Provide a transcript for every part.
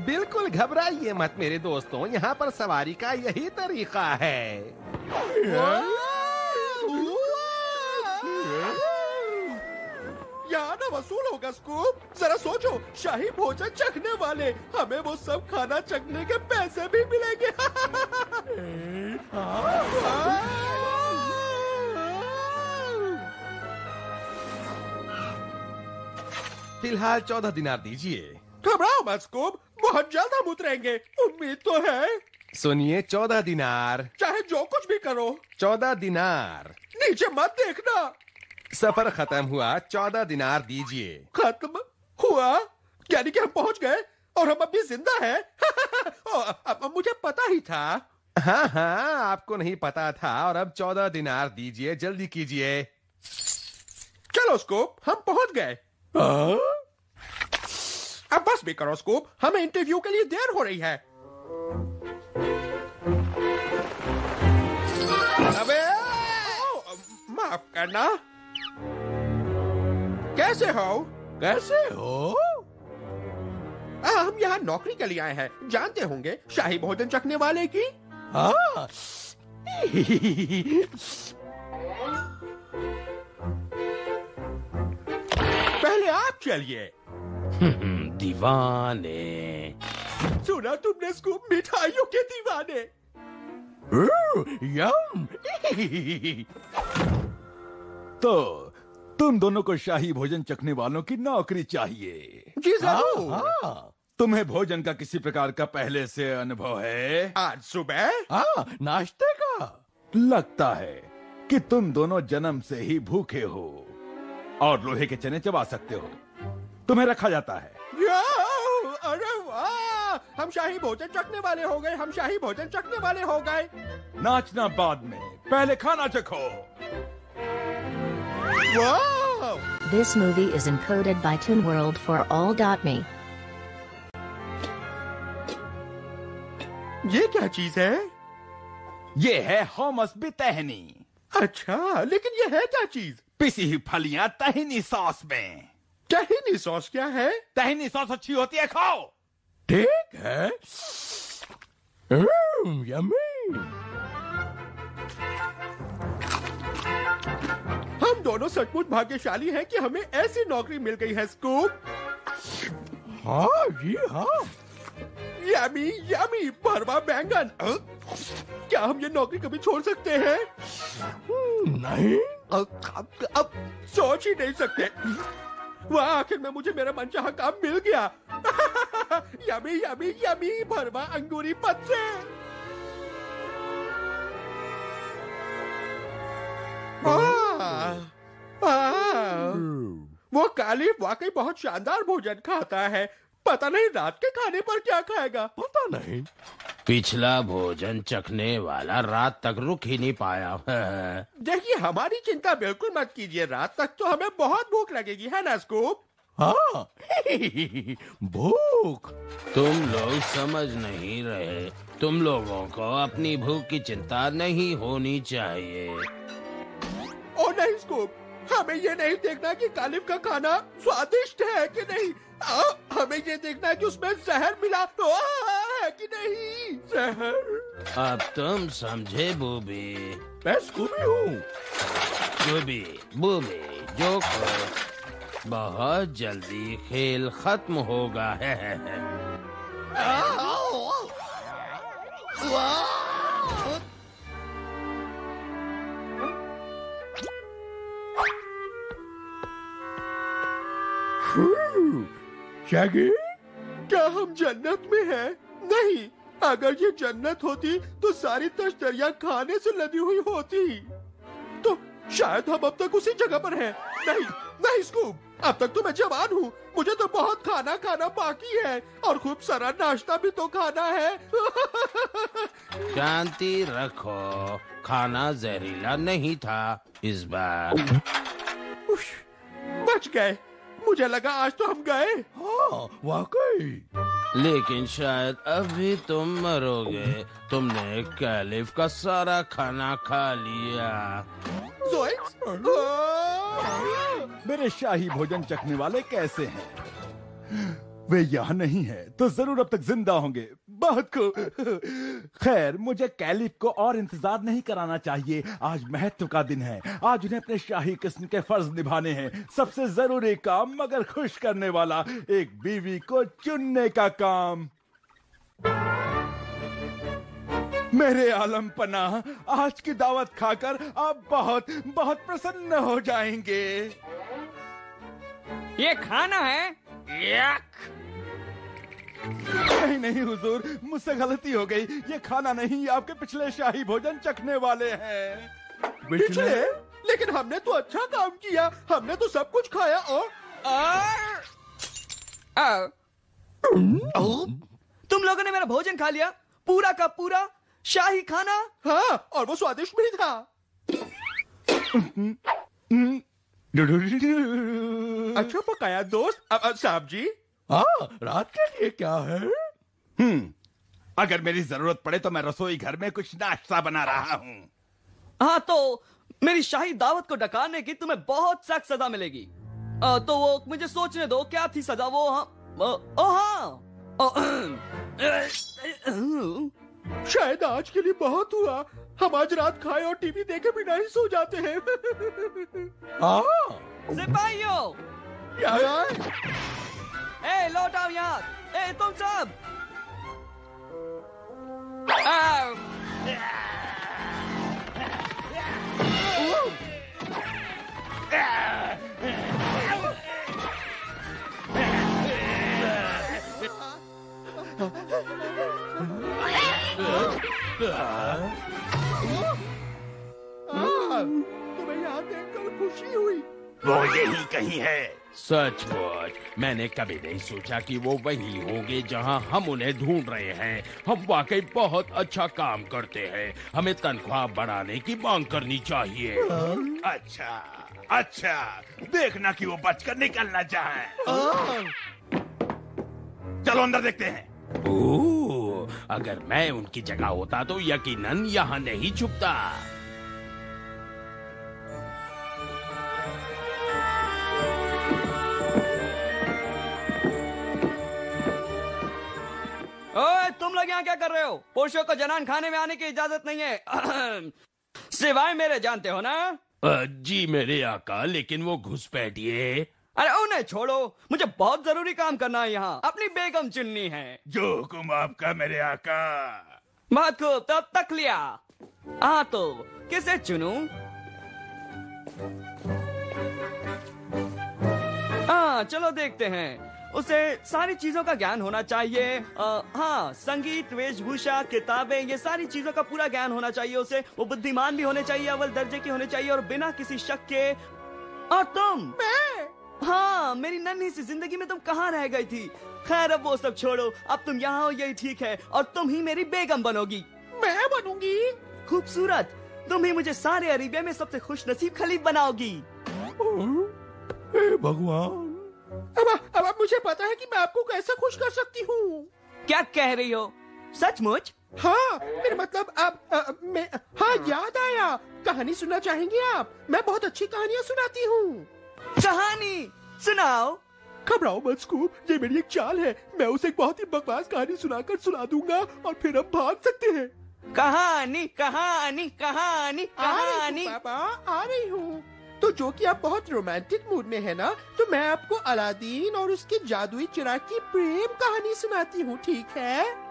बिल्कुल घबराइए मत मेरे दोस्तों, यहाँ पर सवारी का यही तरीका है। यहाँ ना वसूल होगा स्कूप। जरा सोचो, शाही भोजन चखने वाले, हमें वो सब खाना चखने के पैसे भी मिलेंगे। फिलहाल 14 दिनार दीजिए। घबराओ मत स्कूप, बहुत जल्द हम उतरेंगे, उम्मीद तो है। सुनिए, 14 दिनार। चाहे जो कुछ भी करो। 14 दिनार। नीचे मत देखना। सफर खत्म हुआ, 14 दिनार दीजिए। खत्म हुआ यानी कि हम पहुंच गए और हम अभी जिंदा हैं। अब मुझे पता ही था। हाँ हाँ, आपको नहीं पता था। और अब 14 दिनार दीजिए, जल्दी कीजिए। चलो स्कूप, हम पहुंच गए। अब बस भी करो स्कूप, हमें इंटरव्यू के लिए देर हो रही है। अबे माफ करना। कैसे हो? कैसे हो? हम यहाँ नौकरी के लिए आए हैं, जानते होंगे शाही भोजन चखने वाले की। हाँ। पहले आप चलिए। दीवाने। सुना तुमने स्कूप, मिठाइयों के दीवाने। यम। तो तुम दोनों को शाही भोजन चखने वालों की नौकरी चाहिए। जी जरूर। हाँ। तुम्हें भोजन का किसी प्रकार का पहले से अनुभव है? आज सुबह? हाँ, नाश्ते का। लगता है कि तुम दोनों जन्म से ही भूखे हो और लोहे के चने चबा सकते हो। तुम्हें रखा जाता है। अरे वाह, हम शाही भोजन चखने वाले हो गए, हम शाही भोजन चखने वाले हो गए। नाचना बाद में, पहले खाना चखो। वाह! This movie is encoded by TuneWorld for all.me. ये क्या चीज है? ये है होमस बितहनी। अच्छा, लेकिन ये है क्या चीज? पिसी हुई फलियां तहनी सॉस में। तहनी सॉस क्या है? तहनी सॉस अच्छी होती है, खाओ। ठीक है। यम्मी। हम दोनों सचमुच भाग्यशाली हैं कि हमें ऐसी नौकरी मिल गई है स्कूप। हाँ जी हाँ। यमी यमी भरवा बैंगन। क्या हम ये नौकरी कभी छोड़ सकते हैं? नहीं। अब सोच ही नहीं सकते। वाह, आखिर में मुझे मेरा मनचाहा काम मिल गया। यमी यमी यमी भरवा अंगूरी पत्ते। वो काली वाकई बहुत शानदार भोजन खाता है। पता नहीं रात के खाने पर क्या खाएगा। पता नहीं। पिछला भोजन चखने वाला रात तक रुक ही नहीं पाया। देखिए, हमारी चिंता बिल्कुल मत कीजिए, रात तक तो हमें बहुत भूख लगेगी, है ना स्कूप? हाँ। भूख। तुम लोग समझ नहीं रहे। तुम लोगों को अपनी भूख की चिंता नहीं होनी चाहिए। ओ नहीं स्कूप, हमें ये नहीं देखना कि कालिफ का खाना स्वादिष्ट है कि नहीं। हमें ये देखना है कि उसमें जहर मिला है कि नहीं। जहर। अब तुम समझे बूबी। मैं स्कूबी हूँ। बूबी बूबी जो बहुत जल्दी खेल खत्म होगा है। शैगी, क्या हम जन्नत में हैं? नहीं, अगर ये जन्नत होती तो सारी तश्तरियां खाने से लदी हुई होती। तो शायद हम अब तक उसी जगह पर हैं। नहीं नहीं स्कूप, अब तक तो मैं जवान हूँ, मुझे तो बहुत खाना खाना बाकी है और खूब सारा नाश्ता भी तो खाना है। शांति रखो, खाना जहरीला नहीं था इस बार। बच गए। मुझे लगा आज तो हम गए। हाँ वाकई। लेकिन शायद अभी तुम मरोगे। तुमने कैलिफ का सारा खाना खा लिया। मेरे शाही भोजन चखने वाले कैसे हैं? वे यहाँ नहीं है तो जरूर अब तक जिंदा होंगे। बहुत को खैर, मुझे कैलिफ को और इंतजार नहीं कराना चाहिए। आज महत्व का दिन है। आज उन्हें अपने शाही किस्म के फर्ज निभाने हैं। सबसे जरूरी काम मगर खुश करने वाला, एक बीवी को चुनने का काम। मेरे आलम पनाह, आज की दावत खाकर आप बहुत बहुत प्रसन्न हो जाएंगे। ये खाना है? यक! नहीं नहीं हुजूर, मुझसे गलती हो गई। ये खाना नहीं, ये आपके पिछले शाही भोजन चखने वाले हैं। पिछले? लेकिन हमने तो अच्छा काम किया, हमने तो सब कुछ खाया और तुम लोगों ने मेरा भोजन खा लिया, पूरा का पूरा शाही खाना। हाँ, और वो स्वादिष्ट भी था। अच्छा पकाया दोस्त। साहब जी, हाँ, रात के लिए क्या है? अगर मेरी जरूरत पड़े तो मैं रसोई घर में कुछ नाश्ता बना रहा हूँ। हाँ, तो मेरी शाही दावत को डकाने की तुम्हें बहुत सख्त सजा मिलेगी। तो वो मुझे सोचने दो, क्या थी सजा वो? शायद आज के लिए बहुत हुआ। हम आज रात खाए और टीवी देखे बिना ही सो जाते हैं। सिपाहियों, ए लौट आओ यहाँ। ए तुम सब, तुम्हें यहाँ देखकर खुशी हुई। वो यही कहीं है। सचमुच मैंने कभी नहीं सोचा कि वो वही होंगे जहां हम उन्हें ढूंढ रहे हैं। हम वाकई बहुत अच्छा काम करते हैं। हमें तनख्वाह बढ़ाने की मांग करनी चाहिए। अच्छा अच्छा, देखना कि वो बचकर निकल ना जाए। चलो अंदर देखते हैं। ओह, अगर मैं उनकी जगह होता तो यकीनन यहाँ नहीं छुपता। ओए, तुम लोग यहाँ क्या कर रहे हो? पुरुषों को जनान खाने में आने की इजाजत नहीं है। सिवाय मेरे, जानते हो ना? जी मेरे आका, लेकिन वो घुसपैठिए। अरे उन्हें छोड़ो, मुझे बहुत जरूरी काम करना है यहाँ। अपनी बेगम चुननी है। जो हुक्म आपका मेरे आका। बहुत खूब, तब तक लिया। हाँ, तो किसे चुनूं? हाँ, चलो देखते हैं। उसे सारी चीजों का ज्ञान होना चाहिए। हाँ, संगीत, वेशभूषा, किताबें, ये सारी चीजों का पूरा ज्ञान होना चाहिए उसे। वो बुद्धिमान भी होने चाहिए, अव्वल दर्जे की होने चाहिए और बिना किसी शक के। और तुम? मैं? हाँ, मेरी नन्ही सी जिंदगी में तुम कहाँ रह गई थी? खैर, अब वो सब छोड़ो। अब तुम यहाँ हो, यही ठीक है। और तुम ही मेरी बेगम बनोगी। मैं बनूंगी? खूबसूरत, तुम ही मुझे सारे अरेबिया में सबसे खुश नसीब खलीफ बनाओगी। भगवान, अब मुझे पता है कि मैं आपको कैसे खुश कर सकती हूँ। क्या कह रही हो? सचमुच? हाँ, मेरा मतलब मैं, हाँ, याद आया। कहानी सुनना चाहेंगे आप? मैं बहुत अच्छी कहानियाँ सुनाती हूँ। कहानी सुनाओ। घबराओ मत स्कूप, ये मेरी एक चाल है। मैं उसे एक बहुत ही बकवास कहानी सुनाकर सुना दूंगा और फिर हम भाग सकते हैं। कहानी कहानी कहानी कहानी। पापा, आ रही हूँ। तो जो कि आप बहुत रोमांटिक मूड में है ना, तो मैं आपको अलादीन और उसकी जादुई चिराग की प्रेम कहानी सुनाती हूँ, ठीक है?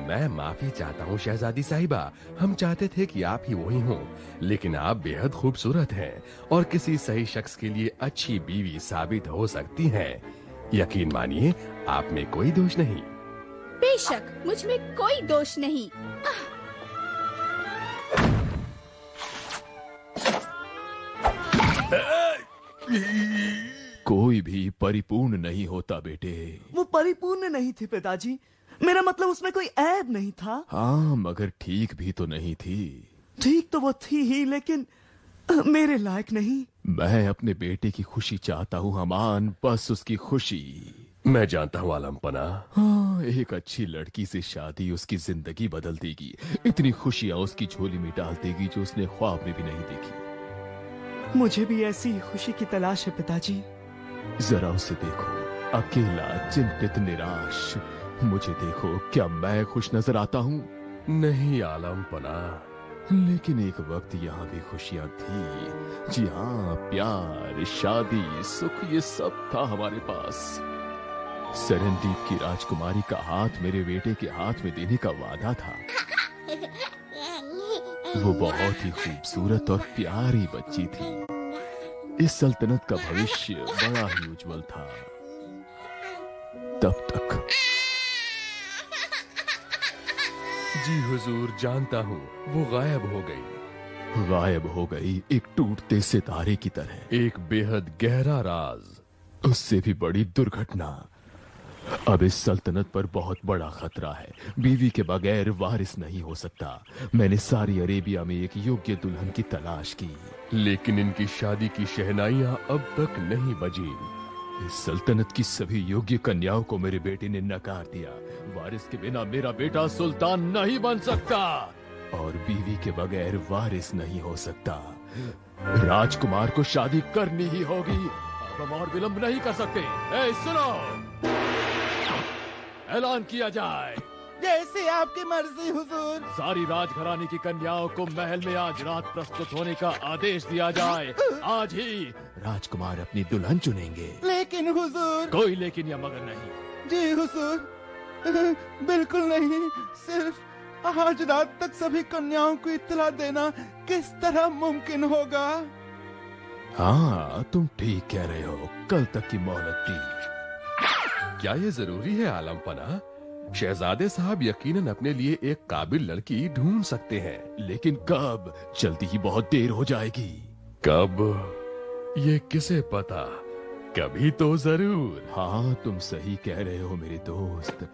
मैं माफी चाहता हूँ शहजादी साहिबा। हम चाहते थे कि आप ही वही हों, लेकिन आप बेहद खूबसूरत हैं और किसी सही शख्स के लिए अच्छी बीवी साबित हो सकती हैं। यकीन मानिए, आप में कोई दोष नहीं। बेशक, मुझ में कोई दोष नहीं। कोई भी परिपूर्ण नहीं होता बेटे। वो परिपूर्ण नहीं थे पिताजी। मेरा मतलब उसमें कोई ऐब नहीं था। हाँ, मगर ठीक भी तो नहीं थी। ठीक तो वो थी ही, लेकिन मेरे लायक नहीं। मैं अपने बेटे की खुशी चाहता हूँ अमान, बस उसकी खुशी। मैं जानता हूँ आलम पना। हाँ, एक अच्छी लड़की से शादी उसकी जिंदगी बदल देगी, इतनी खुशियां उसकी झोली में डाल देगी जो उसने ख्वाब में भी नहीं देखी। मुझे भी ऐसी खुशी की तलाश है पिताजी। जरा उसे देखो, अकेला, चिंतित, निराश। मुझे देखो, क्या मैं खुश नजर आता हूँ? नहीं आलम पना, लेकिन एक वक्त यहाँ भी खुशियां थी। जी हाँ, प्यार, शादी, सुख, ये सब था हमारे पास। सरनदीप की राजकुमारी का हाथ मेरे बेटे के हाथ में देने का वादा था। वो बहुत ही खूबसूरत और प्यारी बच्ची थी। इस सल्तनत का भविष्य बड़ा ही उज्जवल था। तब तक। जी हुजूर, जानता हूँ, वो गायब हो गई। गायब हो गई एक टूटते सितारे की तरह। एक बेहद गहरा राज, उससे भी बड़ी दुर्घटना। अब इस सल्तनत पर बहुत बड़ा खतरा है। बीवी के बगैर वारिस नहीं हो सकता। मैंने सारी अरेबिया में एक योग्य दुल्हन की तलाश की, लेकिन इनकी शादी की शहनाइयां अब तक नहीं बजी। इस सल्तनत की सभी योग्य कन्याओं को मेरे बेटे ने नकार दिया। वारिस के बिना मेरा बेटा सुल्तान नहीं बन सकता, और बीवी के बगैर वारिस नहीं हो सकता। राजकुमार को शादी करनी ही होगी। अब हम और विलंब नहीं कर सकते। ए, सुनो, ऐलान किया जाए। जैसे आपकी मर्जी हुजूर। सारी राजघराने की कन्याओं को महल में आज रात प्रस्तुत होने का आदेश दिया जाए। आज ही राजकुमार अपनी दुल्हन चुनेंगे। लेकिन हुजूर। कोई लेकिन या मगर नहीं। जी हुजूर, बिल्कुल नहीं। सिर्फ आज रात तक सभी कन्याओं को इत्तला देना किस तरह मुमकिन होगा? हाँ, तुम ठीक कह रहे हो। कल तक की मोहलत दी। क्या ये जरूरी है आलम पना? शहजादे साहब यकीनन अपने लिए एक काबिल लड़की ढूंढ सकते हैं। लेकिन कब? जल्दी ही बहुत देर हो जाएगी। कब? ये किसे पता? कभी तो जरूर। हाँ, तुम सही कह रहे हो मेरे दोस्त।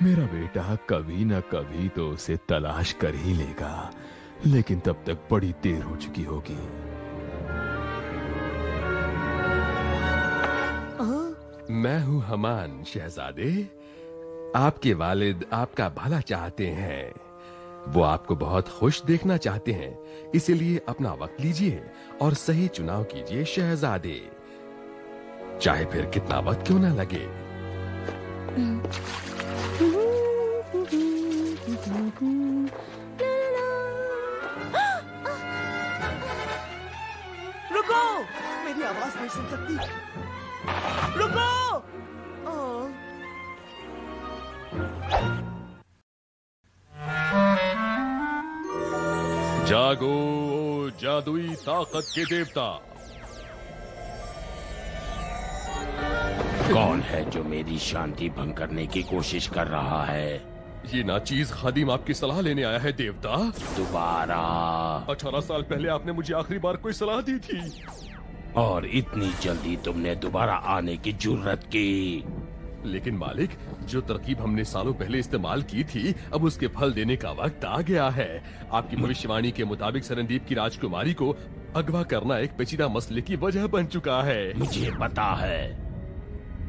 मेरा बेटा कभी न कभी तो उसे तलाश कर ही लेगा, लेकिन तब तक बड़ी देर हो चुकी होगी। मैं हूँ हमान शहजादे। आपके वालिद आपका भला चाहते हैं। वो आपको बहुत खुश देखना चाहते हैं, इसीलिए अपना वक्त लीजिए और सही चुनाव कीजिए शहजादे, चाहे फिर कितना वक्त क्यों ना लगे। रुको, मेरी आवाज नहीं सुन सकती। रुको! जागो जादुई ताकत के देवता। कौन है जो मेरी शांति भंग करने की कोशिश कर रहा है? ये नाचीज खादिम आपकी सलाह लेने आया है देवता। दोबारा? 18 साल पहले आपने मुझे आखिरी बार कोई सलाह दी थी, और इतनी जल्दी तुमने दोबारा आने की जुर्रत की? लेकिन मालिक, जो तरकीब हमने सालों पहले इस्तेमाल की थी, अब उसके फल देने का वक्त आ गया है। आपकी भविष्यवाणी के मुताबिक सरनदीप की राजकुमारी को अगवा करना एक पेचीदा मसले की वजह बन चुका है। मुझे पता है।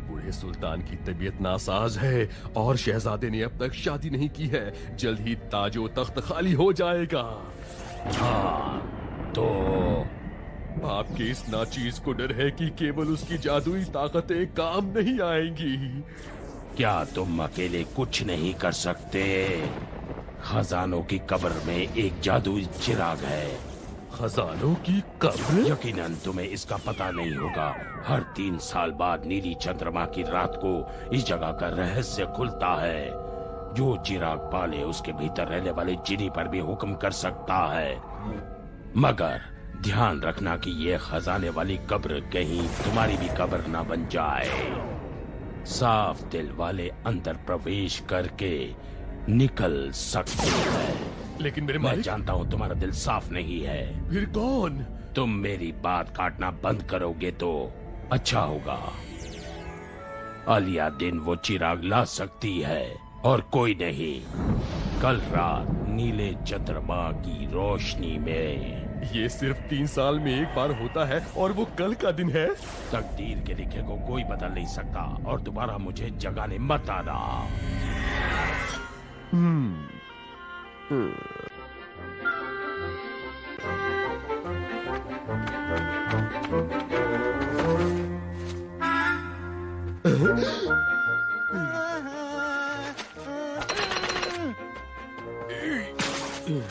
बूढ़े सुल्तान की तबीयत नासाज है और शहजादे ने अब तक शादी नहीं की है। जल्द ही ताजो तख्त खाली हो जाएगा। हाँ, तो आपके इस नाचीज को डर है कि केवल उसकी जादुई ताकतें काम नहीं आएंगी। क्या तुम अकेले कुछ नहीं कर सकते? खजानों की कब्र में एक जादुई चिराग है। खजानों की कब्र? यकीनन तुम्हें इसका पता नहीं होगा। हर 3 साल बाद नीली चंद्रमा की रात को इस जगह का रहस्य खुलता है। जो चिराग पाले उसके भीतर रहने वाले जिनी पर भी हुक्म कर सकता है। मगर ध्यान रखना कि ये खजाने वाली कब्र कहीं तुम्हारी भी कब्र ना बन जाए। साफ दिल वाले अंदर प्रवेश करके निकल सकते हैं। लेकिन मेरे मैं मालिक, जानता हूँ तुम्हारा दिल साफ नहीं है। फिर कौन? तुम मेरी बात काटना बंद करोगे तो अच्छा होगा। आलिया दिन वो चिराग ला सकती है और कोई नहीं। कल रात नीले चंद्रमा की रोशनी में। ये सिर्फ 3 साल में एक बार होता है और वो कल का दिन है। तकदीर के लिखे को कोई बदल नहीं सकता और दोबारा मुझे जगाने मत आना।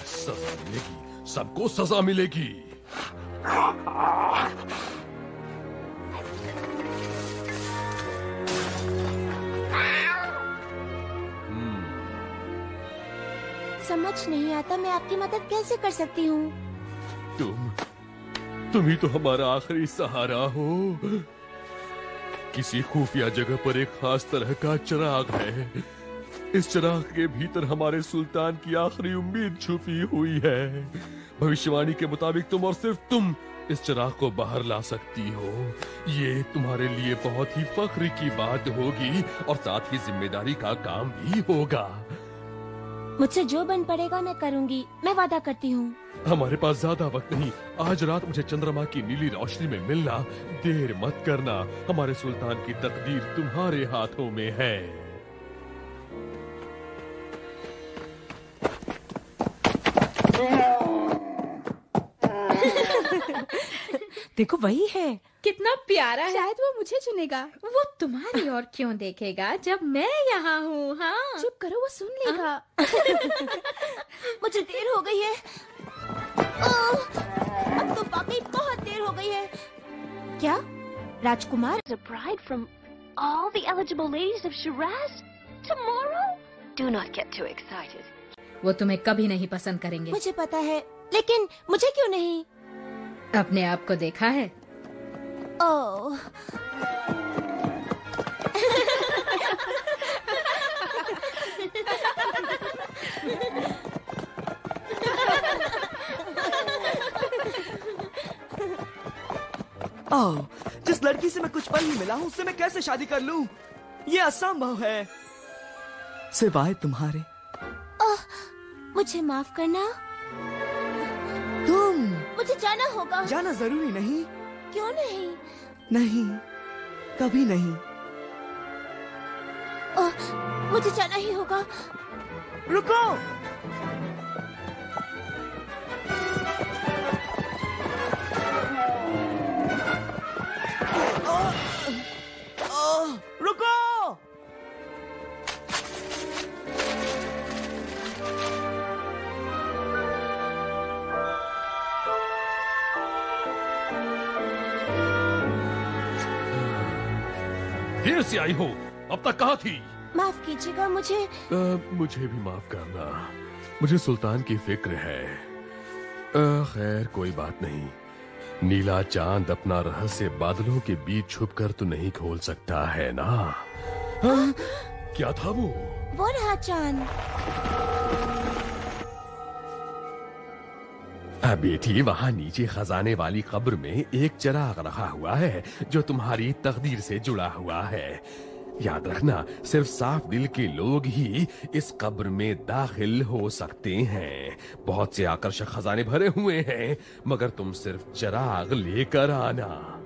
सजा मिलेगी, सबको सजा मिलेगी। समझ नहीं आता मैं आपकी मदद कैसे कर सकती हूँ। तुम ही तो हमारा आखिरी सहारा हो। किसी खुफिया जगह पर एक खास तरह का चिराग है। इस चिराग के भीतर हमारे सुल्तान की आखिरी उम्मीद छुपी हुई है। भविष्यवाणी के मुताबिक तुम और सिर्फ तुम इस चिराग को बाहर ला सकती हो। ये तुम्हारे लिए बहुत ही फख्र की बात होगी और साथ ही जिम्मेदारी का काम भी होगा। मुझसे जो बन पड़ेगा मैं करूँगी, मैं वादा करती हूँ। हमारे पास ज्यादा वक्त नहीं। आज रात मुझे चंद्रमा की नीली रोशनी में मिलना। देर मत करना। हमारे सुल्तान की तकदीर तुम्हारे हाथों में है। देखो वही है। कितना प्यारा है। शायद वो मुझे चुनेगा। वो तुम्हारी और क्यों देखेगा जब मैं यहाँ हूँ। हाँ चुप करो, वो सुन लेगा। मुझे देर हो गई है। अब तो वाकई बहुत देर हो गई है। क्या राजकुमार? A bride from all the eligible ladies of Shiraz tomorrow? Do not get too excited. वो तुम्हें कभी नहीं पसंद करेंगे। मुझे पता है, लेकिन मुझे क्यों नहीं? अपने आप को देखा है? ओह जिस लड़की से मैं कुछ पल ही मिला हूँ उससे मैं कैसे शादी कर लूँ? ये असंभव है, सिवाय तुम्हारे। मुझे माफ करना। तुम मुझे जाना होगा। जाना जरूरी नहीं। क्यों नहीं? नहीं, कभी नहीं। मुझे जाना ही होगा। रुको। रुको। देर से आई हो, अब तक कहाँ थी? माफ कीजिएगा, मुझे भी माफ करना। मुझे सुल्तान की फिक्र है। खैर कोई बात नहीं। नीला चांद अपना रहस्य बादलों के बीच छुपकर तो नहीं खोल सकता है ना? क्या था वो रहा चांद। बेटी, वहाँ नीचे खजाने वाली कब्र में एक चिराग रखा हुआ है जो तुम्हारी तकदीर से जुड़ा हुआ है। याद रखना, सिर्फ साफ दिल के लोग ही इस कब्र में दाखिल हो सकते हैं। बहुत से आकर्षक खजाने भरे हुए हैं, मगर तुम सिर्फ चिराग लेकर आना।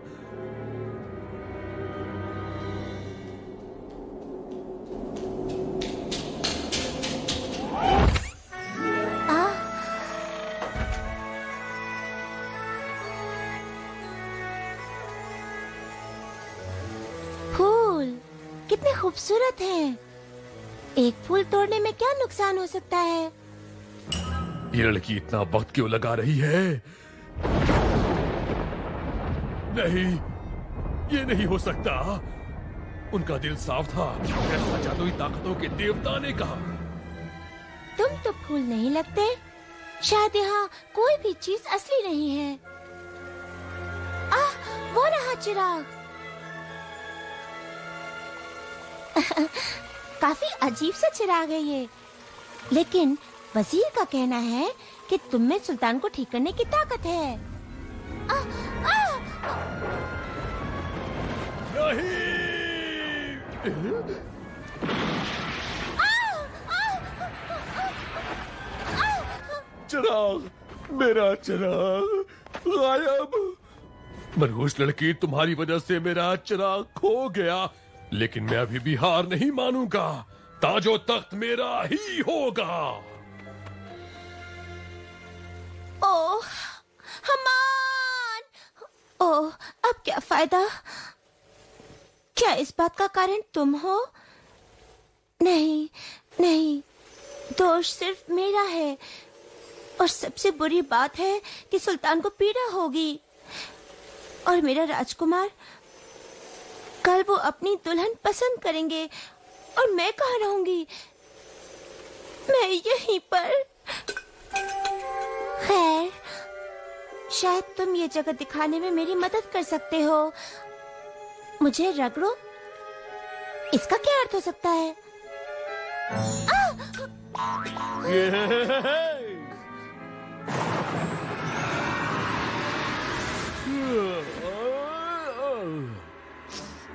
कितने खूबसूरत हैं। एक फूल तोड़ने में क्या नुकसान हो सकता है? ये लड़की इतना वक्त क्यों लगा रही है? नहीं, ये नहीं हो सकता। उनका दिल साफ था। ऐसा जादुई ताकतों के देवता ने कहा। तुम तो फूल नहीं लगते। शायद यहाँ कोई भी चीज असली नहीं है। वो रहा चिराग। काफी अजीब सा चिराग है ये, लेकिन वजीर का कहना है कि तुम में सुल्तान को ठीक करने की ताकत है। नहीं। चिराग, मेरा चिराग गायब। मनहूस लड़की, तुम्हारी वजह से मेरा चिराग खो गया, लेकिन मैं अभी भी हार नहीं मानूंगा। ताजो तख्त मेरा ही होगा। ओह हमान, ओह अब क्या फायदा? क्या इस बात का कारण तुम हो? नहीं नहीं, दोष सिर्फ मेरा है। और सबसे बुरी बात है कि सुल्तान को पीड़ा होगी और मेरा राजकुमार, कल वो अपनी दुल्हन पसंद करेंगे और मैं कहाँ रहूंगी? मैं यहीं पर। खैर, शायद तुम ये जगह दिखाने में मेरी मदद कर सकते हो। मुझे रगड़ो, इसका क्या अर्थ हो सकता है?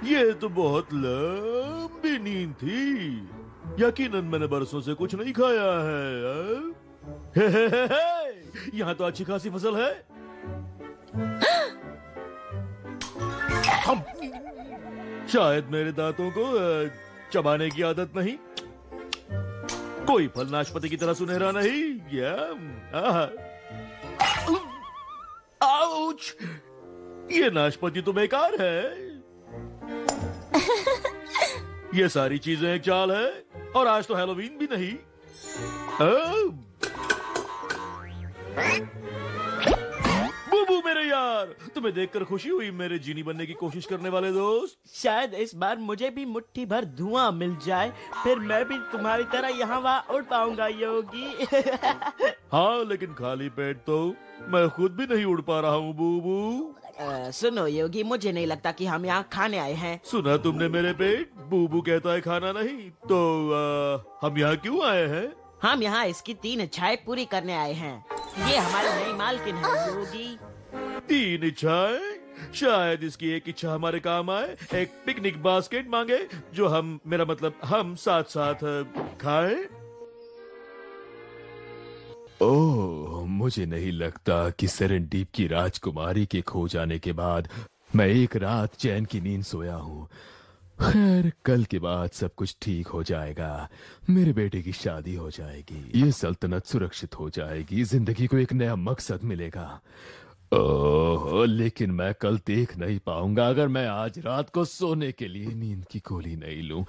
ये तो बहुत लंबी नींद थी। यकीनन मैंने बरसों से कुछ नहीं खाया है। यहाँ तो अच्छी खासी फसल है। शायद मेरे दांतों को चबाने की आदत नहीं। कोई फल नाशपाती की तरह सुनहरा नहीं। आउच! ये नाशपाती तो बेकार है। ये सारी चीजें एक चाल है, और आज तो हैलोवीन भी नहीं। बूबू मेरे यार, तुम्हें देखकर खुशी हुई मेरे जीनी बनने की कोशिश करने वाले दोस्त। शायद इस बार मुझे भी मुट्ठी भर धुआं मिल जाए, फिर मैं भी तुम्हारी तरह यहाँ वहाँ उड़ पाऊंगा योगी। हाँ, लेकिन खाली पेट तो मैं खुद भी नहीं उड़ पा रहा हूँ बूबू। सुनो योगी, मुझे नहीं लगता कि हम यहाँ खाने आए हैं। सुना तुमने मेरे पेट? बूबू कहता है खाना नहीं, तो हम यहाँ क्यों आए हैं? हम यहाँ इसकी 3 इच्छाएं पूरी करने आए हैं। ये हमारी नई मालकिन है योगी। 3 इच्छाएं? शायद इसकी एक इच्छा हमारे काम आए। एक पिकनिक बास्केट मांगे जो मेरा मतलब हम साथ साथ खाएं। ओह, मुझे नहीं लगता कि सेरेनडीप की राजकुमारी के खो जाने के बाद मैं एक रात चैन की नींद सोया हूँ। खैर, कल के बाद सब कुछ ठीक हो जाएगा। मेरे बेटे की शादी हो जाएगी, ये सल्तनत सुरक्षित हो जाएगी, जिंदगी को एक नया मकसद मिलेगा। ओह, लेकिन मैं कल देख नहीं पाऊंगा अगर मैं आज रात को सोने के लिए नींद की गोली नहीं लूं।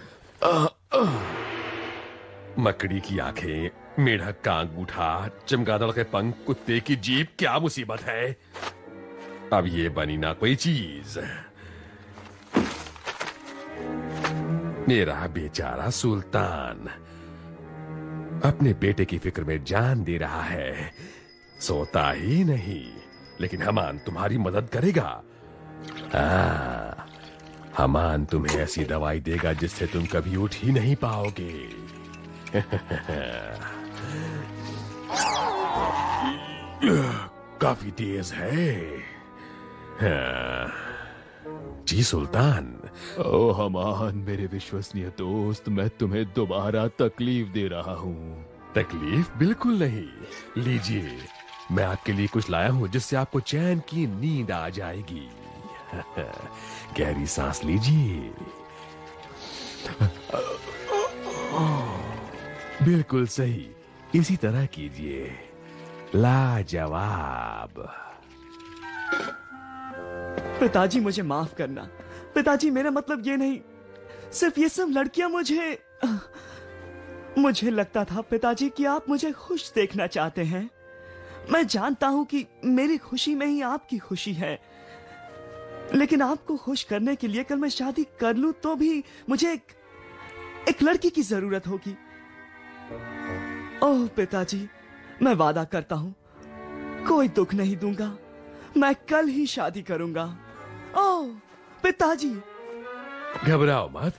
मकड़ी की आंखें, मेढक का अंगूठा, चमगादड़ के पंख, कुत्ते की जीभ, क्या मुसीबत है। अब ये बनी ना कोई चीज। मेरा बेचारा सुल्तान अपने बेटे की फिक्र में जान दे रहा है, सोता ही नहीं। लेकिन हमान तुम्हारी मदद करेगा। हमान तुम्हें ऐसी दवाई देगा जिससे तुम कभी उठ ही नहीं पाओगे। काफी तेज है। जी सुल्तान। ओ हमान, मेरे विश्वसनीय दोस्त, मैं तुम्हें दोबारा तकलीफ दे रहा हूँ। तकलीफ बिल्कुल नहीं। लीजिए, मैं आपके लिए कुछ लाया हूँ जिससे आपको चैन की नींद आ जाएगी। गहरी सांस लीजिए। बिल्कुल सही, इसी तरह कीजिए। लाजवाब। पिताजी, मुझे माफ करना। पिताजी, मेरा मतलब ये नहीं, सिर्फ ये सब लड़कियां मुझे लगता था पिताजी कि आप मुझे खुश देखना चाहते हैं। मैं जानता हूं कि मेरी खुशी में ही आपकी खुशी है, लेकिन आपको खुश करने के लिए कल मैं शादी कर लूं तो भी मुझे एक लड़की की जरूरत होगी। ओह पिताजी, मैं वादा करता हूं कोई दुख नहीं दूंगा। मैं कल ही शादी करूंगा। ओह पिताजी। घबराओ मत,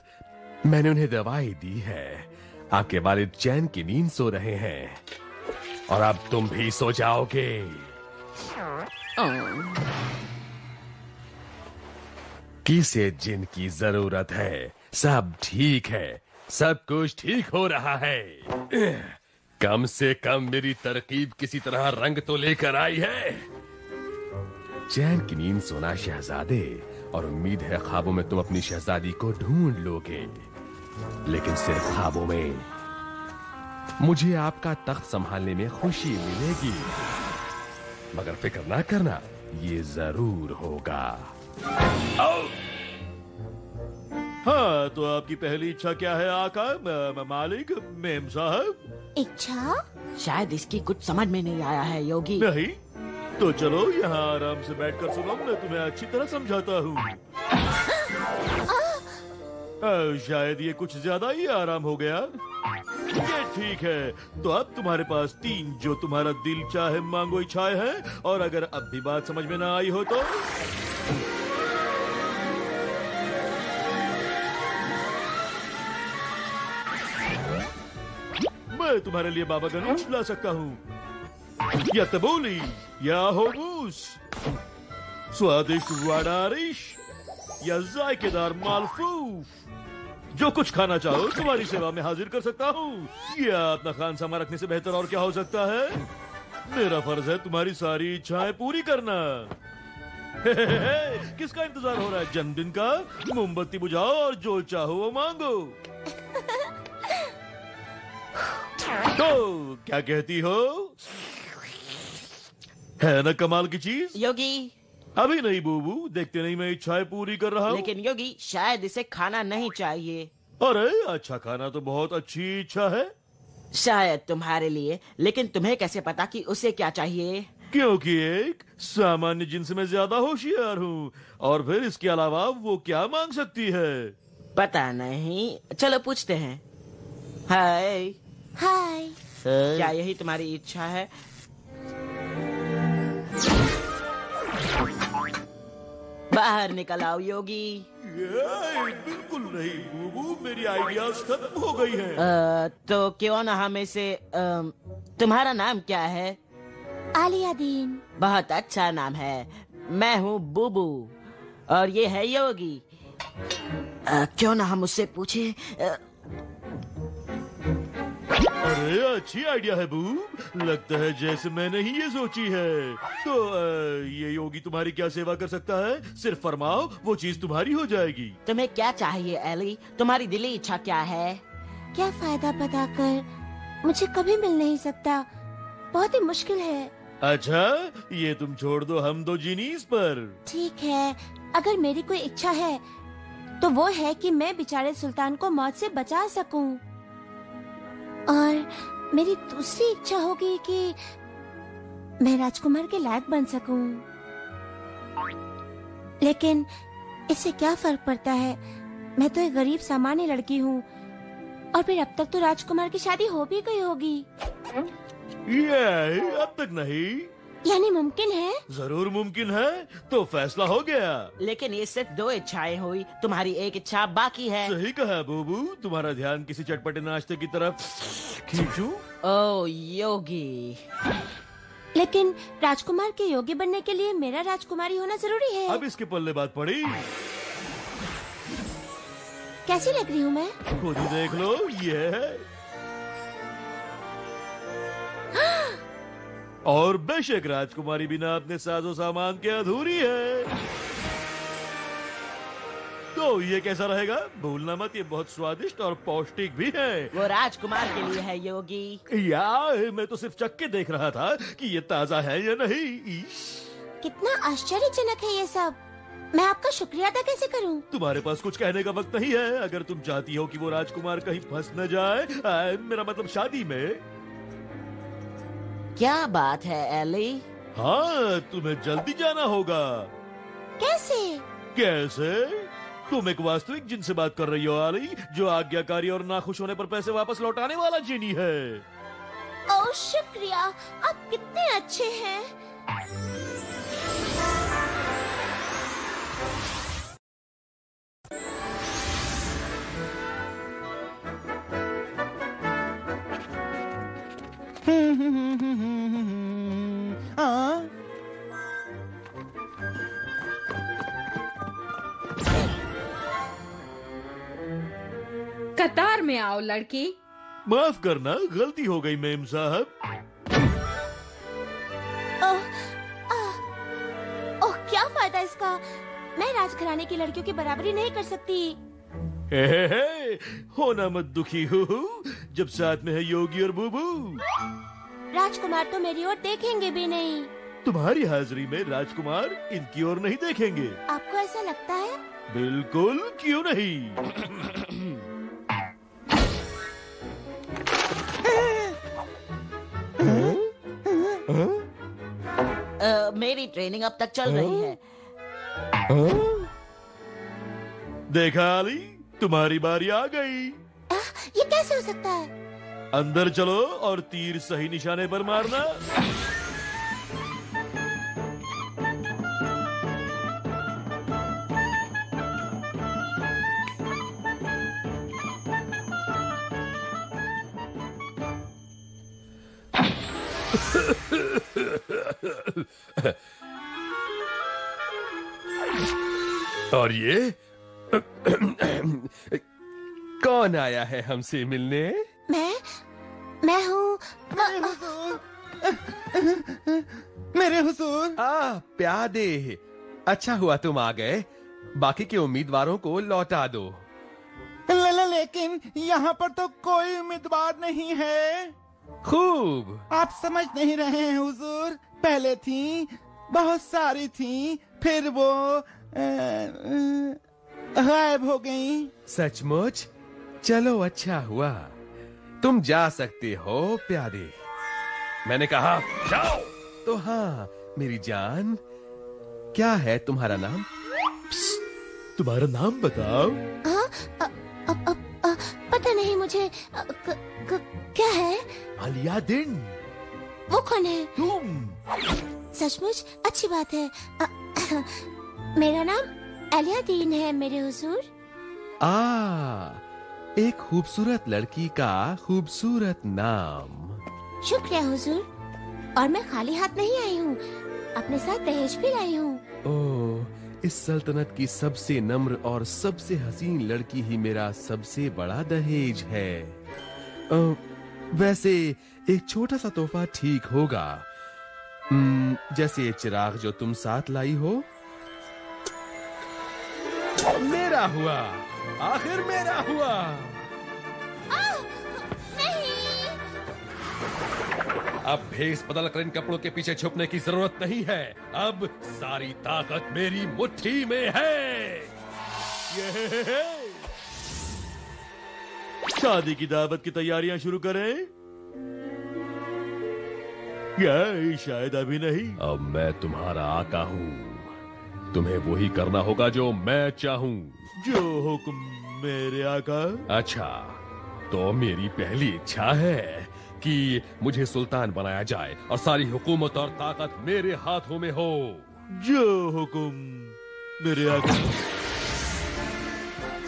मैंने उन्हें दवाई दी है। आपके वालिद चैन की नींद सो रहे हैं और अब तुम भी सो जाओगे। किसे जिनकी जरूरत है? सब ठीक है, सब कुछ ठीक हो रहा है। कम से कम मेरी तरकीब किसी तरह रंग तो लेकर आई है। चैन की नींद सोना शहजादे, और उम्मीद है ख्वाबों में तुम अपनी शहजादी को ढूंढ लोगे, लेकिन सिर्फ ख्वाबों में। मुझे आपका तख्त संभालने में खुशी मिलेगी, मगर फिक्र ना करना, ये जरूर होगा। हाँ, तो आपकी पहली इच्छा क्या है आका मालिक मेम साहब? इच्छा? शायद इसकी कुछ समझ में नहीं आया है योगी। नहीं तो चलो यहाँ आराम से बैठकर सुनो, मैं तुम्हें अच्छी तरह समझाता हूँ। शायद ये कुछ ज्यादा ही आराम हो गया। ये ठीक है, तो अब तुम्हारे पास 3 जो तुम्हारा दिल चाहे मांगो इच्छाएं हैं, और अगर अब भी बात समझ में ना आई हो तो मैं तुम्हारे लिए बाबा गणेश ला सकता हूँ, या तबोली, या होमूस, स्वादिष्ट वाडारिश, या जायकेदार मालफूफ। जो कुछ खाना चाहो तुम्हारी सेवा में हाजिर कर सकता हूँ। या अपना खान सामा रखने से बेहतर और क्या हो सकता है? मेरा फर्ज है तुम्हारी सारी इच्छाएं पूरी करना। किसका इंतजार हो रहा है? जन्मदिन का? मोमबत्ती बुझाओ और जो चाहो वो मांगो। तो क्या कहती हो? है ना कमाल की चीज? योगी अभी नहीं बूबू, देखते नहीं मैं इच्छाएं पूरी कर रहा हूँ। लेकिन योगी शायद इसे खाना नहीं चाहिए। अरे अच्छा, खाना तो बहुत अच्छी इच्छा है। शायद तुम्हारे लिए, लेकिन तुम्हें कैसे पता कि उसे क्या चाहिए? क्योंकि एक सामान्य जिन्स में ज्यादा होशियार हूँ, और फिर इसके अलावा वो क्या मांग सकती है? पता नहीं, चलो पूछते हैं। हाय हाय, क्या यही तुम्हारी इच्छा है? बाहर निकल आओ योगी। बिल्कुल नहीं बूबू, मेरी आइडियाज खत्म हो गई हैं। तो क्यों ना हमें से तुम्हारा नाम क्या है? आलियादीन। बहुत अच्छा नाम है। मैं हूँ बूबू और ये है योगी। क्यों ना हम उससे पूछे? अरे अच्छी आइडिया है बू, लगता है जैसे मैंने ही ये सोची है। तो ये योगी तुम्हारी क्या सेवा कर सकता है? सिर्फ फरमाओ, वो चीज तुम्हारी हो जाएगी। तुम्हें क्या चाहिए एली? तुम्हारी दिली इच्छा क्या है? क्या फायदा बताकर, मुझे कभी मिल नहीं सकता, बहुत ही मुश्किल है। अच्छा, ये तुम छोड़ दो हम दो जीनीस पर। ठीक है, अगर मेरी कोई इच्छा है तो वो है कि मैं बेचारे सुल्तान को मौत से बचा सकूं। और मेरी दूसरी इच्छा होगी कि मैं राजकुमार के लायक बन सकूं। लेकिन इससे क्या फर्क पड़ता है, मैं तो एक गरीब सामान्य लड़की हूँ, और फिर अब तक तो राजकुमार की शादी हो भी गई होगी। ये अब तक नहीं, यानी मुमकिन है? जरूर मुमकिन है। तो फैसला हो गया। लेकिन ये सिर्फ 2 इच्छाएं हुई, तुम्हारी एक इच्छा बाकी है। सही कहा बूबू, तुम्हारा ध्यान किसी चटपटे नाश्ते की तरफ खींचूं? ओ योगी, लेकिन राजकुमार के योगी बनने के लिए मेरा राजकुमारी होना जरूरी है। अब इसके पल्ले बात पड़ी। कैसी लग रही हूँ मैं? खुद ही देख लो, ये है। और बेशक राजकुमारी बिना अपने साजो सामान के अधूरी है। तो ये कैसा रहेगा? भूलना मत, ये बहुत स्वादिष्ट और पौष्टिक भी है। वो राजकुमार के लिए है योगी। यार, मैं तो सिर्फ चक्के देख रहा था कि ये ताजा है या नहीं। कितना आश्चर्यजनक है ये सब। मैं आपका शुक्रिया अदा कैसे करूं? तुम्हारे पास कुछ कहने का वक्त नहीं है। अगर तुम चाहती हो कि वो राजकुमार कहीं फंस न जाए, मेरा मतलब शादी में। क्या बात है एली? हाँ, तुम्हें जल्दी जाना होगा। कैसे? कैसे? तुम एक वास्तविक जिन से बात कर रही हो आली, जो आज्ञाकारी और नाखुश होने पर पैसे वापस लौटाने वाला जिनी है। ओह शुक्रिया, आप कितने अच्छे हैं। कतार में आओ लड़की। माफ करना, गलती हो गई मेम साहब। ओह, क्या फायदा इसका? मैं राजघराने की लड़कियों की बराबरी नहीं कर सकती। हे, होना मत दुखी हो, जब साथ में है योगी और बुबू। राजकुमार तो मेरी ओर देखेंगे भी नहीं। तुम्हारी हाजिरी में राजकुमार इनकी ओर नहीं देखेंगे। आपको ऐसा लगता है? बिल्कुल, क्यों नहीं। मेरी ट्रेनिंग अब तक चल रही है। देखा अली, तुम्हारी बारी आ गई। ये कैसे हो सकता है? अंदर चलो और तीर सही निशाने पर मारना। और ये कौन आया है हमसे मिलने? मैं हूँ मेरे हुजूर। प्यादे, अच्छा हुआ तुम आ गए। बाकी के उम्मीदवारों को लौटा दो। लेकिन यहाँ पर तो कोई उम्मीदवार नहीं है। खूब, आप समझ नहीं रहे हैं हुजूर। पहले थी, बहुत सारी थी, फिर वो गायब हो गई। सचमुच? चलो अच्छा हुआ, तुम जा सकते हो प्यादे। मैंने कहा जाओ। तो हाँ मेरी जान, क्या है तुम्हारा नाम? तुम्हारा नाम बताओ। पता नहीं मुझे। क्या है? अलियादीन। वो कौन है? तुम। सचमुच? अच्छी बात है। मेरा नाम अलियादीन है मेरे हुजूर। एक खूबसूरत लड़की का खूबसूरत नाम। शुक्रिया हुजूर। और मैं खाली हाथ नहीं आई हूँ, अपने साथ दहेज भी लाई हूँ। ओह, इस सल्तनत की सबसे नम्र और सबसे हसीन लड़की ही मेरा सबसे बड़ा दहेज है। वैसे एक छोटा सा तोहफा ठीक होगा, जैसे चिराग जो तुम साथ लाई हो। मेरा हुआ, आखिर मेरा हुआ। अब भेस बदल कर इन कपड़ों के पीछे छुपने की जरूरत नहीं है। अब सारी ताकत मेरी मुट्ठी में है। शादी की दावत की तैयारियां शुरू करें? या शायद अभी नहीं। अब मैं तुम्हारा आका हूँ, तुम्हें वही करना होगा जो मैं चाहूँ। जो हुक्म मेरे आका। अच्छा, तो मेरी पहली इच्छा है कि मुझे सुल्तान बनाया जाए और सारी हुकूमत और ताकत मेरे हाथों में हो। जो हुक्म मेरे आका।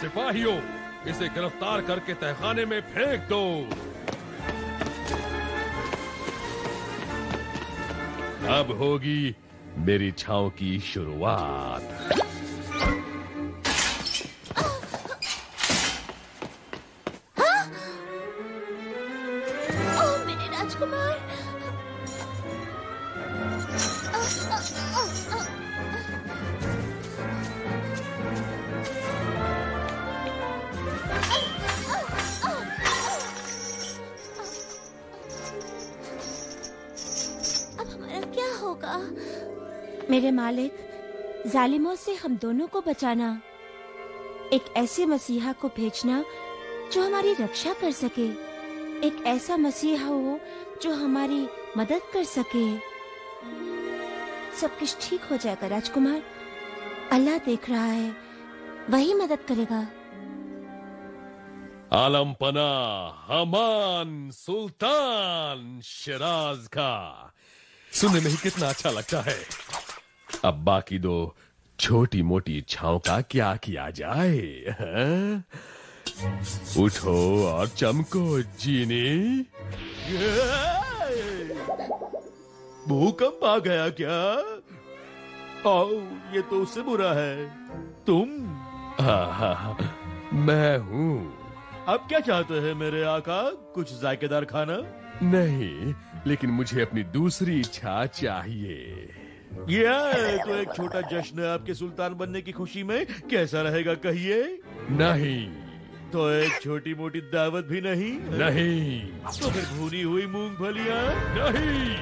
सिपाहियों, इसे गिरफ्तार करके तहखाने में फेंक दो। अब होगी मेरी छांव की शुरुआत। मेरे राजकुमार। अब हमारा क्या होगा? मेरे मालिक, जालिमों से हम दोनों को बचाना। एक ऐसे मसीहा को भेजना जो हमारी रक्षा कर सके। एक ऐसा मसीहा हो जो हमारी मदद कर सके। सब कुछ ठीक हो जाएगा राजकुमार। अल्लाह देख रहा है, वही मदद करेगा। आलम पना हमान सुल्तान शिराज का। सुनने में ही कितना अच्छा लगता है। अब बाकी दो छोटी मोटी इच्छाओं का क्या किया जाए? हाँ? उठो और चमको जीनी। भूकंप आ गया क्या? आओ, ये तो उससे बुरा है। तुम? हाँ, मैं हूँ अब क्या चाहते हैं मेरे आका? कुछ जायकेदार खाना? नहीं, लेकिन मुझे अपनी दूसरी इच्छा चाहिए। ये तो एक छोटा जश्न है आपके सुल्तान बनने की खुशी में। कैसा रहेगा कहिए? नहीं। तो एक छोटी मोटी दावत भी नहीं? नहीं। तो फिर भुनी हुई मूंगफलियाँ? नहीं।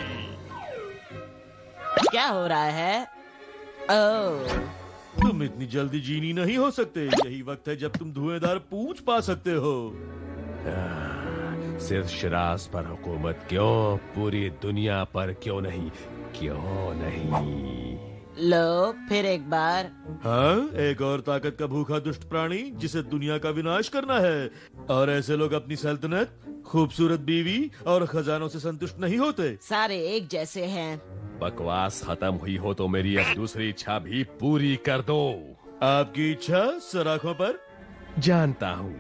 क्या हो रहा है? ओह, तुम इतनी जल्दी जीनी नहीं हो सकते। यही वक्त है जब तुम धुएंधार पूंछ पा सकते हो। सिर्फ शिराज पर हुकूमत क्यों, पूरी दुनिया पर क्यों नहीं? क्यों नहीं? लो फिर एक बार। हाँ, एक और ताकत का भूखा दुष्ट प्राणी जिसे दुनिया का विनाश करना है। और ऐसे लोग अपनी सल्तनत, खूबसूरत बीवी और खजानों से संतुष्ट नहीं होते। सारे एक जैसे हैं। बकवास खत्म हुई हो तो मेरी अब दूसरी इच्छा भी पूरी कर दो। आपकी इच्छा सराखों पर? जानता हूँ।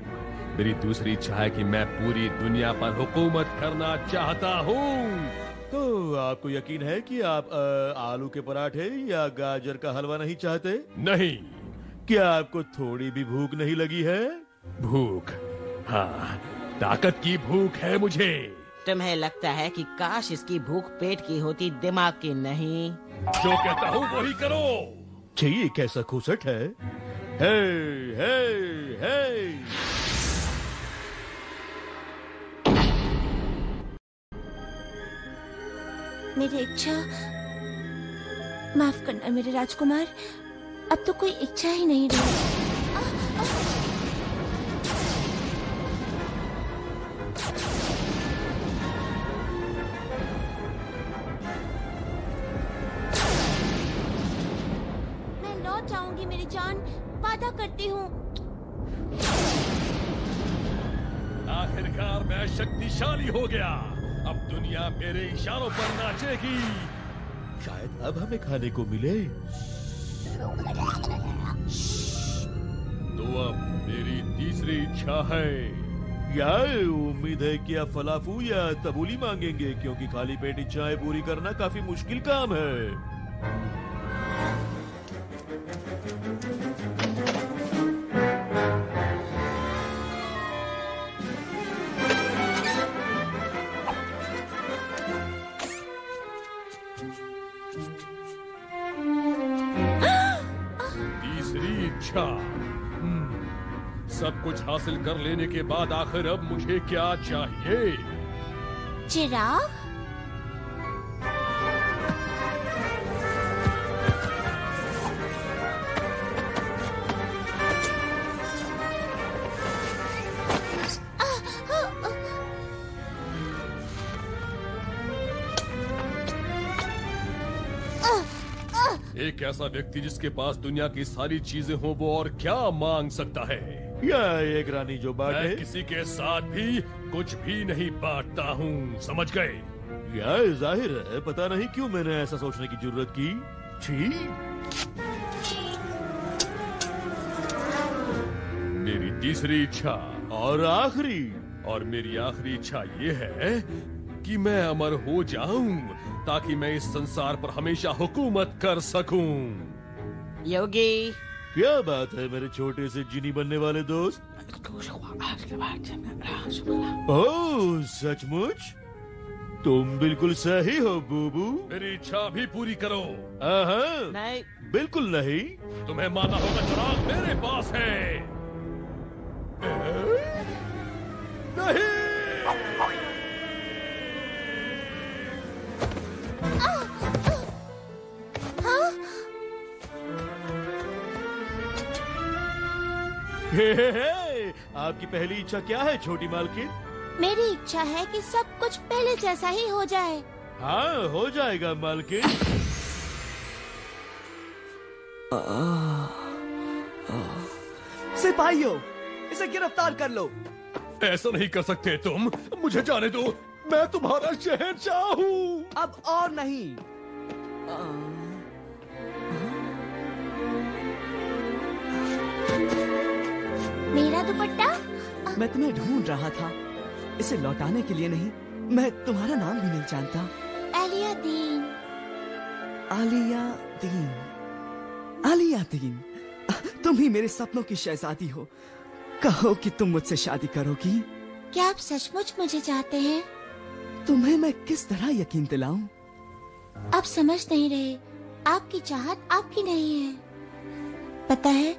मेरी दूसरी इच्छा है कि मैं पूरी दुनिया पर हुकूमत करना चाहता हूँ। तो आपको यकीन है कि आप आलू के पराठे या गाजर का हलवा नहीं चाहते? नहीं। क्या आपको थोड़ी भी भूख नहीं लगी है? भूख? हाँ, ताकत की भूख है मुझे। तुम्हें लगता है कि काश इसकी भूख पेट की होती, दिमाग की नहीं? जो कहता हूँ वही करो। चाहिए कैसा खुसट है? हे, हे, हे। मेरी इच्छा माफ करना मेरे राजकुमार, अब तो कोई इच्छा ही नहीं रही। मैं लौट जाऊंगी मेरी जान, वादा करती हूँ। आखिरकार मैं शक्तिशाली हो गया। अब दुनिया मेरे इशारों पर नाचेगी। शायद अब हमें खाने को मिले। तो अब मेरी तीसरी इच्छा है। यार, उम्मीद है कि आप फलाफू या तबूली मांगेंगे, क्योंकि खाली पेट इच्छाएं पूरी करना काफी मुश्किल काम है। सब कुछ हासिल कर लेने के बाद आखिर अब मुझे क्या चाहिए? चिराग? एक ऐसा व्यक्ति जिसके पास दुनिया की सारी चीजें हो, वो और क्या मांग सकता है? या एक रानी जो बांटे? मैं किसी के साथ भी कुछ भी नहीं बांटता हूँ, समझ गए? यार जाहिर है, पता नहीं क्यों मैंने ऐसा सोचने की जरूरत की। ठीक। मेरी तीसरी इच्छा और आखिरी। और मेरी आखिरी इच्छा ये है कि मैं अमर हो जाऊं, ताकि मैं इस संसार पर हमेशा हुकूमत कर सकूं। योगी, क्या बात है मेरे छोटे से जिनी बनने वाले दोस्त? ओह, सचमुच? तुम बिल्कुल सही हो बूबू। मेरी इच्छा भी पूरी करो। नहीं, बिल्कुल नहीं। तुम्हें माना होगा चिराग मेरे पास है। नहीं। आपकी पहली इच्छा क्या है छोटी मालकिन? मेरी इच्छा है कि सब कुछ पहले जैसा ही हो जाए। हाँ, हो जाएगा मालकिन। सिपाहियों, इसे गिरफ्तार कर लो। ऐसा नहीं कर सकते तुम, मुझे जाने दो। मैं तुम्हारा शहंशाह हूँ। अब और नहीं। मेरा दुपट्टा? मैं तुम्हें ढूंढ रहा था, इसे लौटाने के लिए नहीं। मैं तुम्हारा नाम भी नहीं जानता। आलिया दीन। आलिया दीन। आलिया दीन, तुम ही मेरे सपनों की शहजादी हो। कहो कि तुम मुझसे शादी करोगी। क्या आप सचमुच मुझे चाहते हैं? तुम्हें मैं किस तरह यकीन दिलाऊं? आप समझ नहीं रहे। आपकी चाहत आपकी नहीं है। पता है,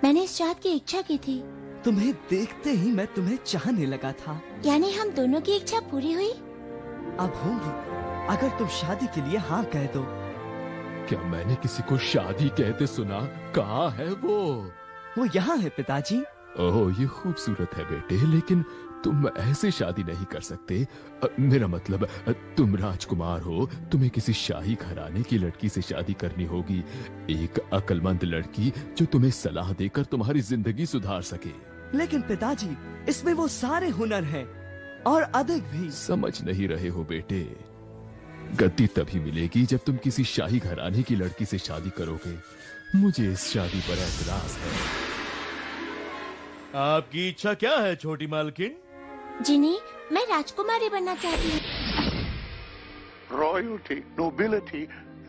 मैंने इस चाहत की इच्छा की थी। तुम्हें देखते ही मैं तुम्हें चाहने लगा था। यानी हम दोनों की इच्छा पूरी हुई? अब होगी, अगर तुम शादी के लिए हाँ कह दो। क्या मैंने किसी को शादी कहते सुना? कहाँ है वो? वो यहाँ है पिताजी। ओह, ये खूबसूरत है बेटे, लेकिन तुम ऐसे शादी नहीं कर सकते। मेरा मतलब, तुम राजकुमार हो, तुम्हें किसी शाही घराने की लड़की से शादी करनी होगी। एक अक्लमंद लड़की जो तुम्हें सलाह देकर तुम्हारी जिंदगी सुधार सके। लेकिन पिताजी, इसमें वो सारे हुनर हैं और अधिक भी। समझ नहीं रहे हो बेटे। गद्दी तभी मिलेगी जब तुम किसी शाही घराने की लड़की से शादी करोगे। मुझे इस शादी पर एतराज है। आपकी इच्छा क्या है छोटी मालकिन? जिनी, मैं राजकुमारी बनना चाहती हूँ। Royalty, nobility,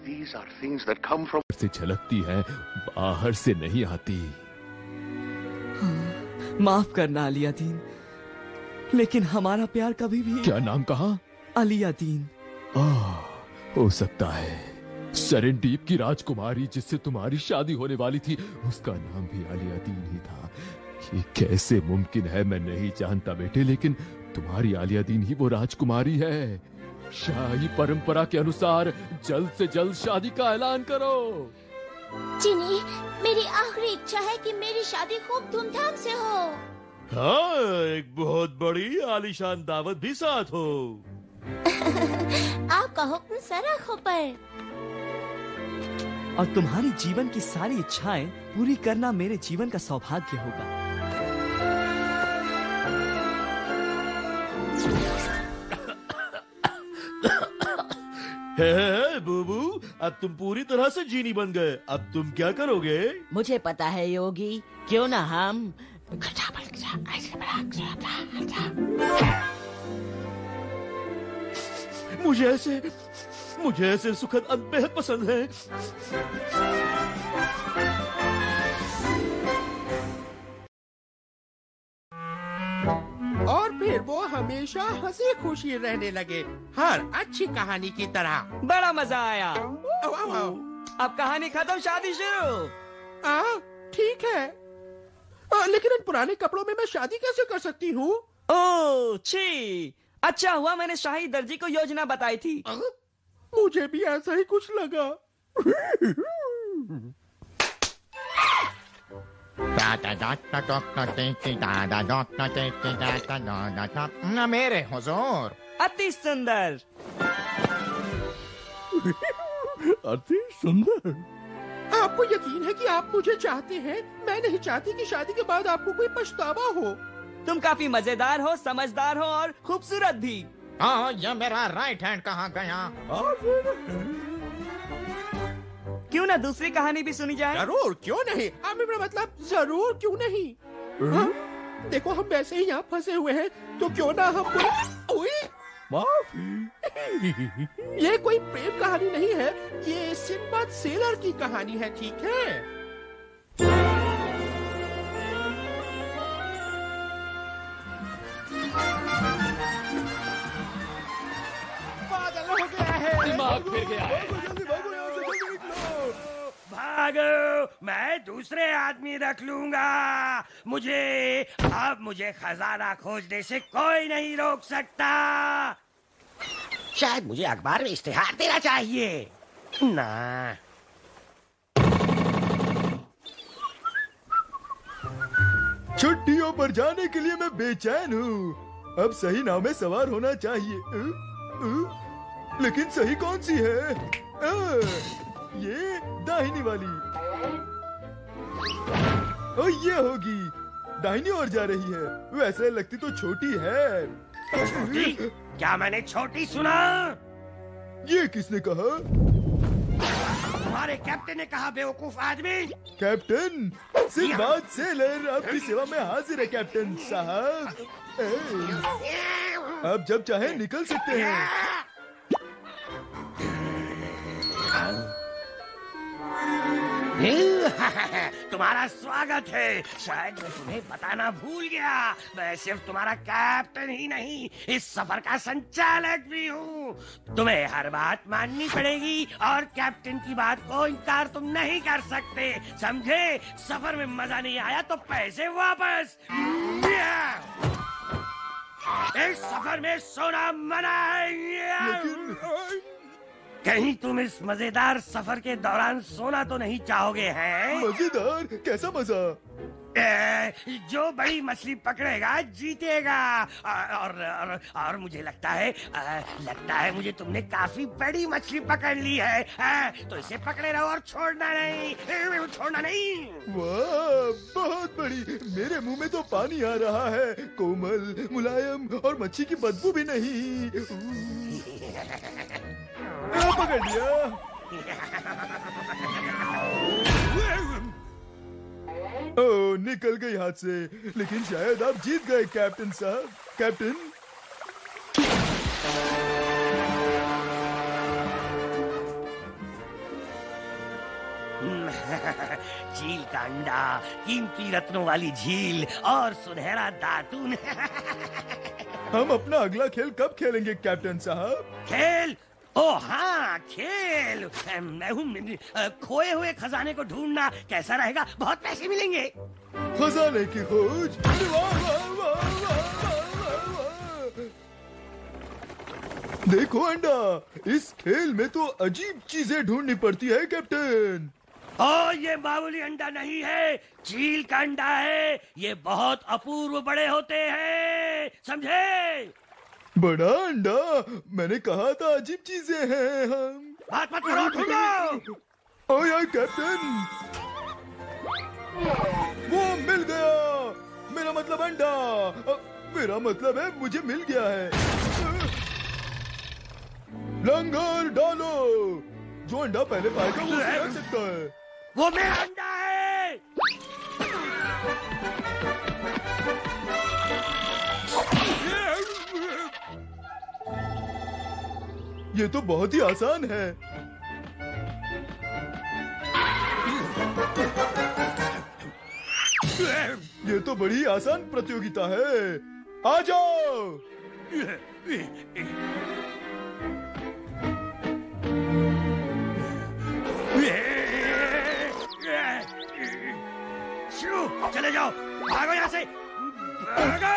these are things that come from से झलकती हैं, बाहर से नहीं आती। माफ करना अलियादीन, लेकिन हमारा प्यार कभी भी। क्या नाम कहा? अलियादीन। हो सकता है सेरेंडीप की राजकुमारी जिससे तुम्हारी शादी होने वाली थी, उसका नाम भी अलियादीन ही था। ये कैसे मुमकिन है मैं नहीं जानता बेटे, लेकिन तुम्हारी अलियादीन ही वो राजकुमारी है। शाही परंपरा के अनुसार जल्द से जल्द शादी का ऐलान करो। जिनी, मेरी आखिरी इच्छा है कि मेरी शादी खूब धूमधाम से हो। हाँ, एक बहुत बड़ी आलीशान दावत भी साथ हो। आपका हुक्म सर आंखों पर। और तुम्हारी जीवन की सारी इच्छाएं पूरी करना मेरे जीवन का सौभाग्य होगा। है बूबू, अब तुम पूरी तरह से जीनी बन गए। अब तुम क्या करोगे? मुझे पता है योगी, क्यों ना हम मुझे ऐसे सुखद अंत बेहद पसंद है। और फिर वो हमेशा हंसी खुशी रहने लगे, हर अच्छी कहानी की तरह। बड़ा मजा आया। अब कहानी खत्म, शादी शुरू। ठीक है, लेकिन इन पुराने कपड़ों में मैं शादी कैसे कर सकती हूँ? ओह छी, अच्छा हुआ मैंने शाही दर्जी को योजना बताई थी। मुझे भी ऐसा ही कुछ लगा। मेरे हुजूर। अति सुंदर। अति सुंदर। आपको यकीन है कि आप मुझे चाहते हैं? मैं नहीं चाहती कि शादी के बाद आपको कोई पछतावा हो। तुम काफी मजेदार हो, समझदार हो और खूबसूरत भी। हाँ, ये मेरा राइट हैंड कहाँ गया? क्यों ना दूसरी कहानी भी सुनी जाए? जरूर, क्यों नहीं। मेरा मतलब जरूर क्यों नहीं। देखो, हम वैसे ही यहाँ फंसे हुए हैं, तो क्यों ना हम माफी। ये कोई प्रेम कहानी नहीं है, ये सिंबद सेलर की कहानी है, ठीक है? पागल हो गया है, दिमाग फिर गया है। भागो, मैं दूसरे आदमी रख लूंगा। मुझे खजाना खोजने से कोई नहीं रोक सकता। शायद मुझे अखबार में इश्तिहार देना चाहिए ना। छुट्टियों पर जाने के लिए मैं बेचैन हूँ। अब सही नाव में सवार होना चाहिए। लेकिन सही कौन सी है? ये दाहिनी वाली। ये होगी। दाहिनी ओर जा रही है। वैसे लगती तो छोटी है। छोटी? क्या मैंने छोटी सुना? ये किसने कहा? तुम्हारे कैप्टन ने कहा, बेवकूफ आदमी। कैप्टन सिंबाद सेलर आपकी सेवा में हाजिर है कैप्टन साहब। अब जब चाहे निकल सकते हैं। तुम्हारा स्वागत है। शायद मैं तुम्हें बताना भूल गया, मैं सिर्फ तुम्हारा कैप्टन ही नहीं, इस सफर का संचालक भी हूँ। तुम्हें हर बात माननी पड़ेगी और कैप्टन की बात को इनकार तुम नहीं कर सकते, समझे? सफर में मजा नहीं आया तो पैसे वापस। इस सफर में सोना मना है। कहीं तुम इस मजेदार सफर के दौरान सोना तो नहीं चाहोगे हैं? मजेदार? कैसा मजा? जो बड़ी मछली पकड़ेगा जीतेगा। और मुझे लगता है मुझे तुमने काफी बड़ी मछली पकड़ ली है। तो इसे पकड़े रहो और छोड़ना नहीं। वाह, बहुत बड़ी। मेरे मुंह में तो पानी आ रहा है। कोमल, मुलायम और मच्छी की बदबू भी नहीं। पकड़ लिया। ओह, निकल गई हाथ से। लेकिन शायद आप जीत गए कैप्टन साहब। कैप्टन, झील का अंडा, कीमती रत्नों वाली झील और सुनहरा दातून। हम अपना अगला खेल कब खेलेंगे कैप्टन साहब? खेल? ओ हाँ, खेल। मैं हूँ खोए हुए खजाने को ढूंढना। कैसा रहेगा? बहुत पैसे मिलेंगे। खजाने की खोज? वाह, वाह, वाह, वाह, वाह। देखो अंडा, इस खेल में तो अजीब चीजें ढूंढनी पड़ती है कैप्टन। ओ, ये मामूली अंडा नहीं है, चील का अंडा है। ये बहुत अपूर्व बड़े होते हैं, समझे? बड़ा अंडा? मैंने कहा था अजीब चीजें हैं। हम बात मत करो, ढूंढो। ओ यार कैप्टन, वो मिल गया। मेरा मतलब अंडा। मेरा मतलब है मुझे मिल गया है। लंगर डालो। जो अंडा पहले पाएगा वो उसे रख सकता है। वो मेरा अंडा है। ये तो बहुत ही आसान है। ये तो बड़ी आसान प्रतियोगिता है। आ जाओ। शुरू, चले जाओ, भागो यहाँ से, भागो।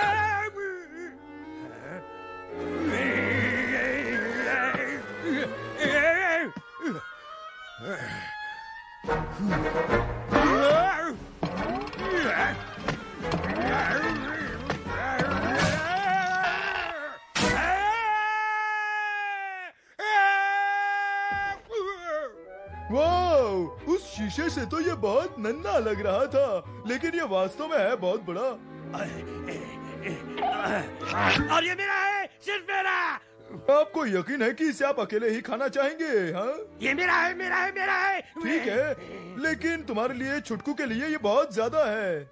वाह, उस शीशे से तो ये बहुत नन्हा लग रहा था, लेकिन ये वास्तव में है बहुत बड़ा। और ये मेरा है, सिर्फ मेरा। आपको यकीन है कि इसे आप अकेले ही खाना चाहेंगे? हाँ, ये मेरा है, मेरा है, मेरा है। ठीक है, लेकिन तुम्हारे लिए छुटकू के लिए ये बहुत ज्यादा है।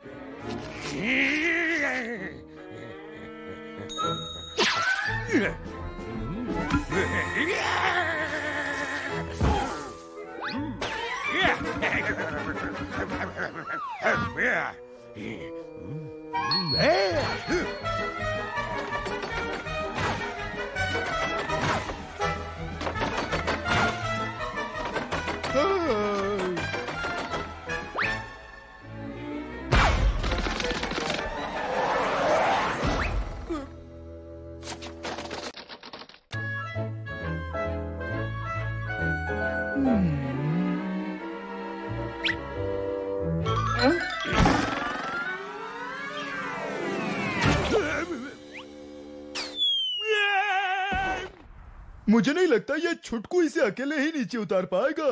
मुझे नहीं लगता ये छुटकू इसे अकेले ही नीचे उतार पाएगा।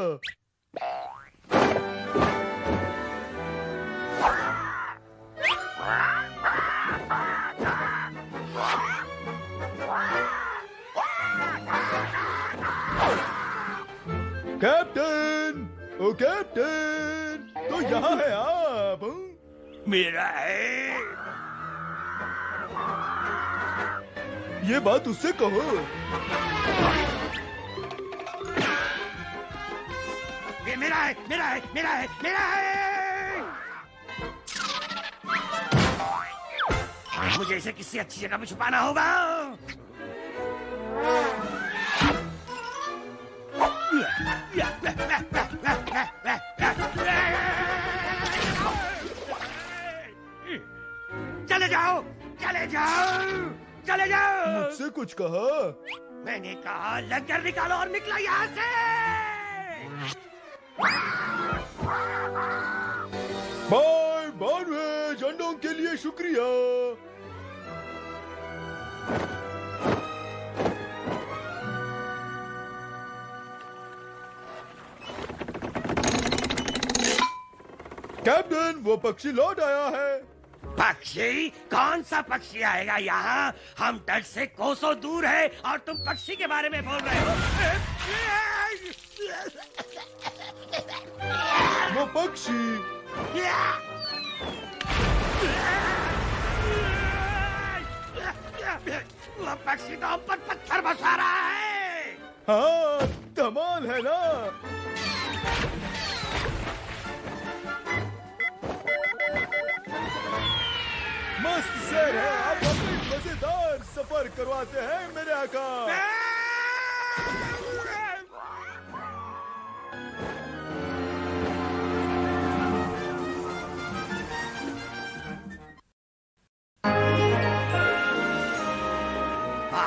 कैप्टन, ओ कैप्टन, तो यहाँ है आप। मेरा है। ये बात उससे कहो। ये मेरा है, मेरा है, मेरा है, मेरा है। मुझे इसे किसी अच्छी जगह पे छुपाना होगा। चले जाओ, चले जाओ, चले जाओ। मुझसे कुछ कहा? मैंने कहा लंगर निकालो और निकलो यहाँ से। बाय बानवे, झंडों के लिए शुक्रिया। कैप्टन, वो पक्षी लौट आया है। पक्षी? कौन सा पक्षी आएगा यहाँ? हम तट से कोसों दूर है और तुम पक्षी के बारे में बोल रहे हो। वो पक्षी वो पक्षी तो ऊपर पत्थर बसा रहा है। हाँ, धमाल है ना। मस्त सैर है। आप हमें मजेदार सफर करवाते हैं मेरे आका।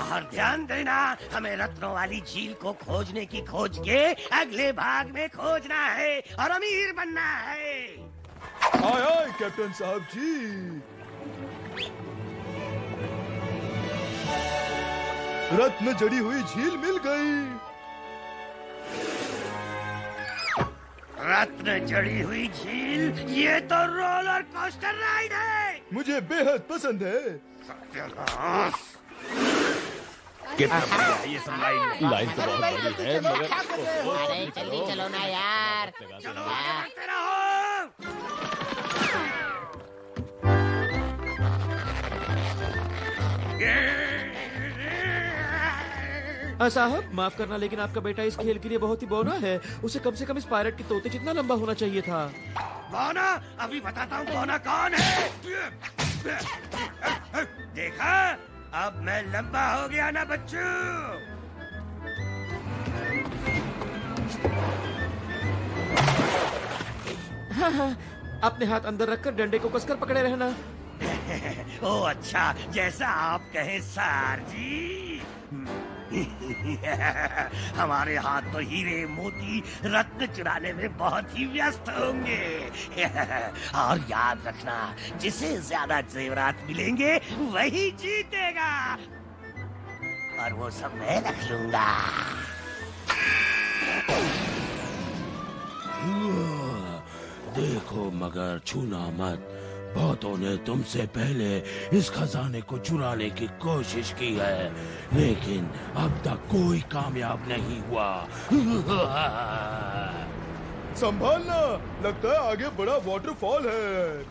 और ध्यान देना, हमें रत्नों वाली झील को खोजने की खोज के अगले भाग में खोजना है और अमीर बनना है। आय आय कैप्टन साहब जी। रत्न जड़ी हुई झील मिल गई। रत्न जड़ी हुई झील? ये तो रोलर कोस्टर राइड है। मुझे बेहद पसंद है। कितना बढ़िया है ये सब लाइन। लाइन तो बहुत बड़ी है मगर अरे जल्दी चलो ना यार। चलो आगे रहो। साहब माफ करना, लेकिन आपका बेटा इस खेल के लिए बहुत ही बौना है। उसे कम से कम इस पायलट के तोते जितना लंबा होना चाहिए था। बौना? अभी बताता हूँ बौना कौन है। देखा, अब मैं लंबा हो गया ना बच्चों। हाँ हाँ, अपने हाथ अंदर रखकर डंडे को कसकर पकड़े रहना। ओ अच्छा, जैसा आप कहें सर जी। हमारे हाथ तो हीरे मोती रत्न चुराने में बहुत ही व्यस्त होंगे। और याद रखना, जिसे ज्यादा जेवरात मिलेंगे वही जीतेगा। और वो सब मैं रख लूंगा। देखो मगर छूना मत। बहुतों ने तुमसे पहले इस खजाने को चुराने की कोशिश की है, लेकिन अब तक कोई कामयाब नहीं हुआ। संभालना, लगता है आगे बड़ा वाटरफॉल है।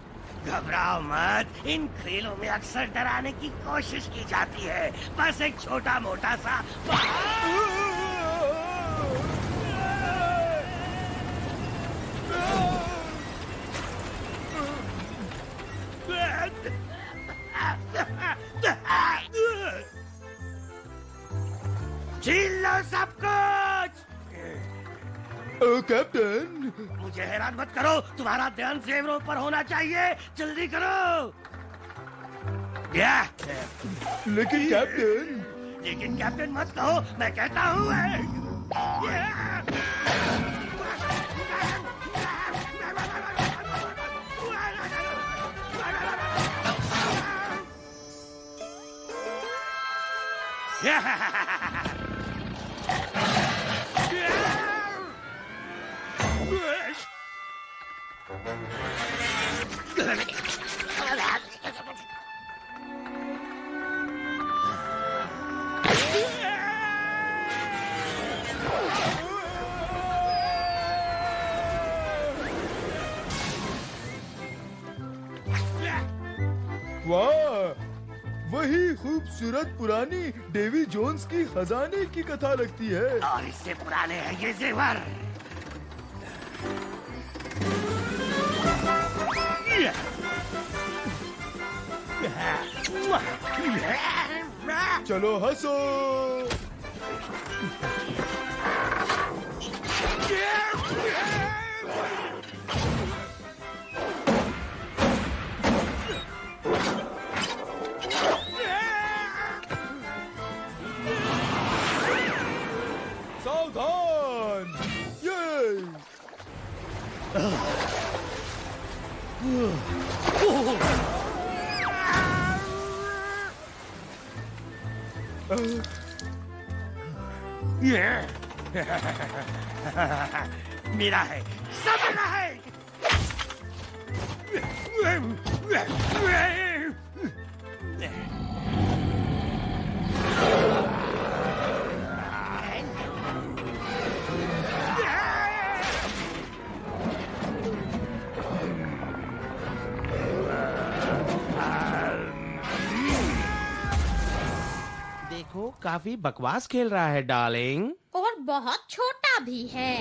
घबराओ मत, इन खेलों में अक्सर डराने की कोशिश की जाती है। बस एक छोटा मोटा सा छीन लो सब कुछ। कैप्टन, मुझे हैरान मत करो, तुम्हारा ध्यान जेवरों पर होना चाहिए। जल्दी करो। लेकिन कैप्टन। लेकिन कैप्टन मत कहो, मैं कहता हूँ। वाह, वही खूबसूरत पुरानी डेवी जोन्स की खजाने की कथा लगती है। और इससे पुराने हैं ये जेवर। चलो हंसो। सावधान। मेरा है, सब मेरा है। देखो, काफी बकवास खेल रहा है डार्लिंग। और बहुत छोटा भी है।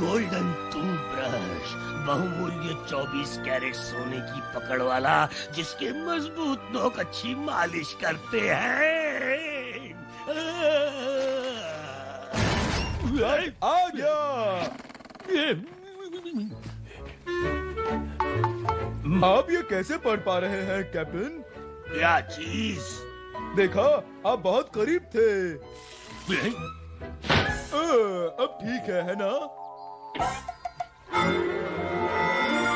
गोल्डन टूथब्रश, बहुमूल्य 24 कैरेट सोने की पकड़ वाला, जिसके मजबूत नोक अच्छी मालिश करते हैं। आ गया। आप ये कैसे पढ़ पा रहे हैं कैप्टन? क्या चीज? देखा, आप बहुत करीब थे। अब ठीक है ना?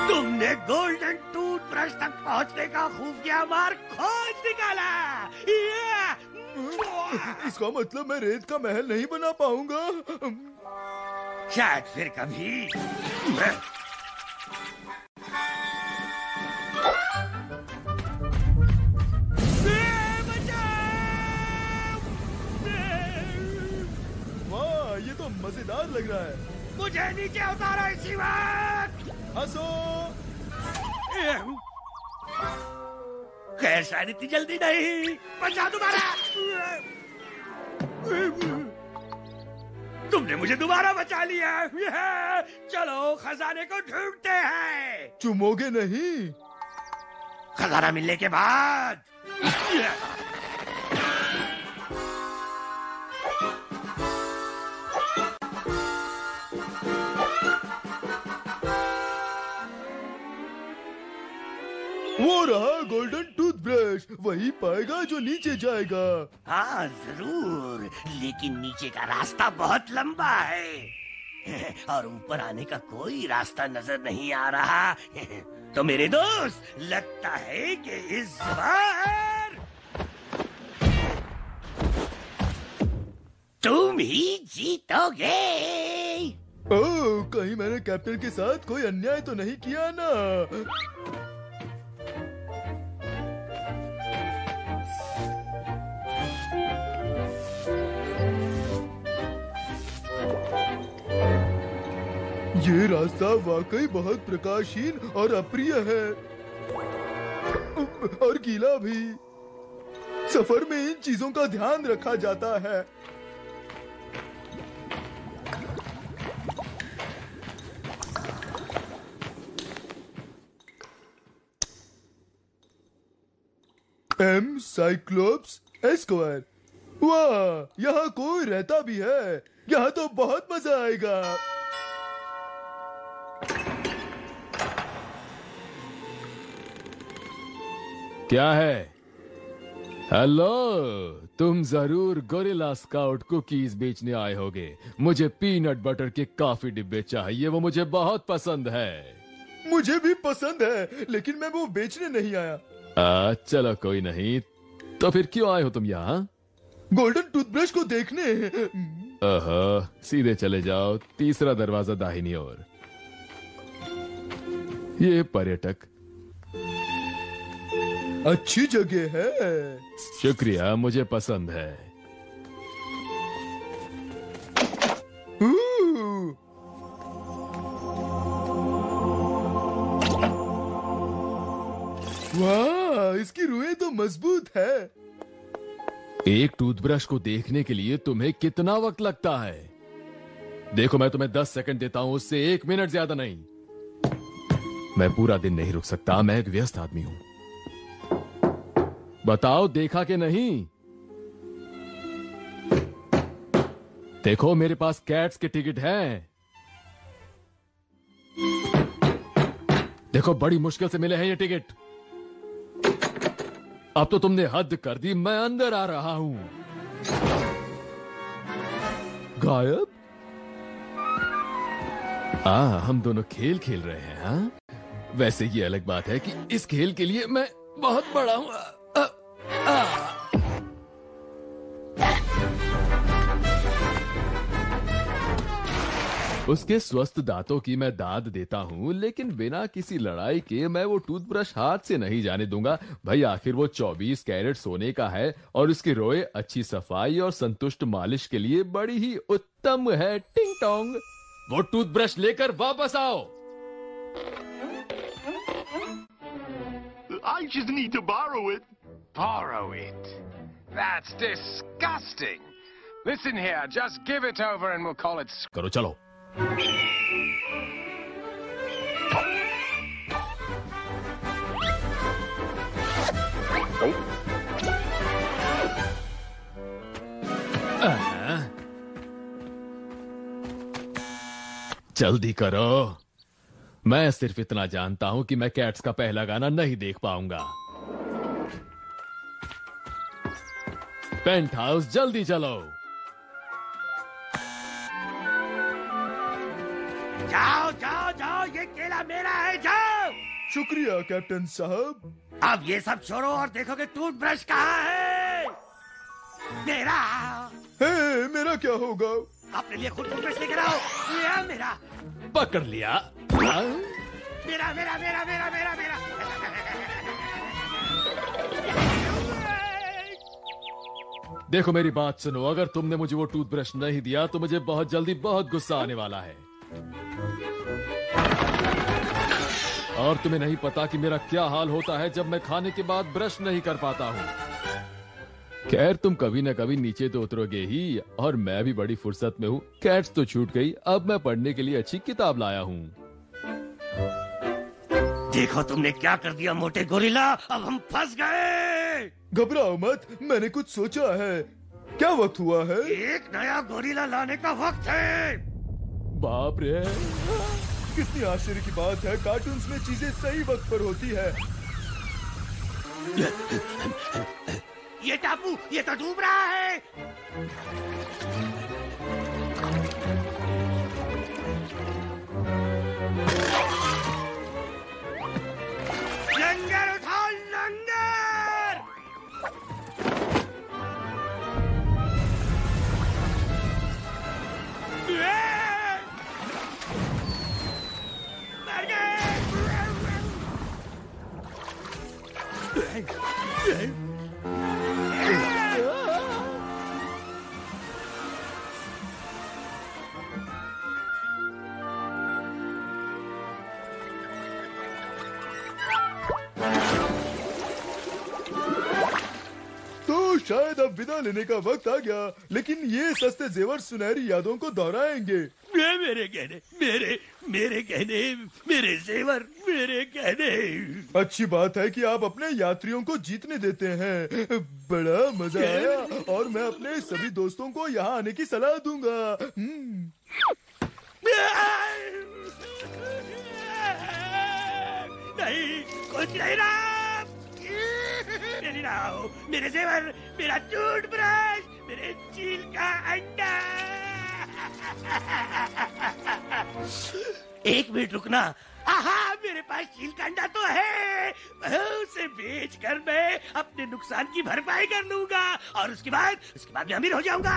तुमने गोल्डन टूथब्रश तक पहुंचने का खुफिया मार्ग खोज निकाला। इसका मतलब मैं रेत का महल नहीं बना पाऊंगा। शायद फिर कभी। वाह, ये तो मजेदार लग रहा है। मुझे नीचे उतारो इसी वक्त। हंसो। खैर, शायद इतनी जल्दी नहीं। बचा दोबारा। तुमने मुझे दोबारा बचा लिया। चलो खजाने को ढूंढते हैं। चुमोगे नहीं? खजाना मिलने के बाद। वो रहा गोल्डन टूथब्रश, वही पाएगा जो नीचे जाएगा। हाँ जरूर, लेकिन नीचे का रास्ता बहुत लंबा है और ऊपर आने का कोई रास्ता नजर नहीं आ रहा। तो मेरे दोस्त, लगता है कि इस बार तुम ही जीतोगे। ओह, कहीं मैंने कैप्टन के साथ कोई अन्याय तो नहीं किया ना? ये रास्ता वाकई बहुत प्रकाशहीन और अप्रिय है और गीला भी। सफर में इन चीजों का ध्यान रखा जाता है। M Cyclops esquire. वाह, यहाँ कोई रहता भी है। यहाँ तो बहुत मजा आएगा। क्या है? हेलो, तुम जरूर गोरिल्ला स्काउट कुकीज बेचने आए होगे। मुझे पीनट बटर के काफी डिब्बे चाहिए, वो मुझे बहुत पसंद है। मुझे भी पसंद है, लेकिन मैं वो बेचने नहीं आया। चलो कोई नहीं, तो फिर क्यों आए हो तुम यहाँ? गोल्डन टूथब्रश को देखने। सीधे चले जाओ, तीसरा दरवाजा दाहिनी ओर। ये पर्यटक अच्छी जगह है। शुक्रिया, मुझे पसंद है। वाह, इसकी रुएं तो मजबूत है। एक टूथब्रश को देखने के लिए तुम्हें कितना वक्त लगता है? देखो, मैं तुम्हें 10 सेकंड देता हूं, उससे 1 मिनट ज्यादा नहीं। मैं पूरा दिन नहीं रुक सकता, मैं एक व्यस्त आदमी हूं। बताओ, देखा कि नहीं? देखो, मेरे पास कैट्स के टिकट हैं। देखो, बड़ी मुश्किल से मिले हैं ये टिकट। अब तो तुमने हद कर दी, मैं अंदर आ रहा हूं। गायब? हम दोनों खेल खेल रहे हैं, हाँ? वैसे ये अलग बात है कि इस खेल के लिए मैं बहुत बड़ा हूं। उसके स्वस्थ दांतों की मैं दाद देता हूं, लेकिन बिना किसी लड़ाई के मैं वो टूथब्रश हाथ से नहीं जाने दूंगा। भाई, आखिर वो 24 कैरेट सोने का है और उसकी रोए अच्छी सफाई और संतुष्ट मालिश के लिए बड़ी ही उत्तम है। टिंग टोंग, वो टूथब्रश लेकर वापस आओ। I just need to borrow it. Borrow it? That's disgusting. Listen here, just give it over and we'll call it... करो, चलो। जल्दी करो। मैं सिर्फ इतना जानता हूं कि मैं कैट्स का पहला गाना नहीं देख पाऊंगा। पेंट हाउस, जल्दी चलो। जाओ जाओ जाओ, ये केला मेरा है, जाओ। शुक्रिया कैप्टन साहब। अब ये सब छोड़ो और देखो कि टूथब्रश कहाँ है। मेरा। मेरा क्या होगा? अपने लिए खुद टूथब्रश लेकर आओ। ये मेरा। पकड़ लिया। मेरा मेरा मेरा मेरा मेरा मेरा। देखो, मेरी बात सुनो। अगर तुमने मुझे वो टूथब्रश नहीं दिया तो मुझे बहुत जल्दी बहुत गुस्सा आने वाला है। और तुम्हें नहीं पता कि मेरा क्या हाल होता है जब मैं खाने के बाद ब्रश नहीं कर पाता हूं। खैर, तुम कभी न कभी नीचे तो उतरोगे ही, और मैं भी बड़ी फुर्सत में हूं। कैट्स तो छूट गई, अब मैं पढ़ने के लिए अच्छी किताब लाया हूं। देखो तुमने क्या कर दिया मोटे गोरिल्ला, अब हम फंस गए। घबराओ मत, मैंने कुछ सोचा है। क्या वक्त हुआ है? एक नया गोरिल्ला लाने का वक्त है। बाप रे, कितनी आश्चर्य की बात है, कार्टून्स में चीजें सही वक्त पर होती है। ये टापू, ये तो डूब रहा है। लंगर उठाओ, लंगर। मर गए। तो शायद अब विदा लेने का वक्त आ गया, लेकिन ये सस्ते जेवर सुनहरी यादों को दोहराएंगे। मेरे गहने, मेरे गहने, मेरे जेवर, मेरे गहने। अच्छी बात है कि आप अपने यात्रियों को जीतने देते हैं। बड़ा मजा आया, और मैं अपने सभी दोस्तों को यहाँ आने की सलाह दूंगा। नहीं, कुछ नहीं रहा। मेरी राह, मेरे जेवर, मेरा टूथब्रश, मेरे चील का अंडा। एक मिनट रुकना। आहा, मेरे पास चील का अंडा तो है। उसे बेचकर मैं अपने नुकसान की भरपाई कर लूंगा, और उसके बाद मैं अमीर हो जाऊंगा।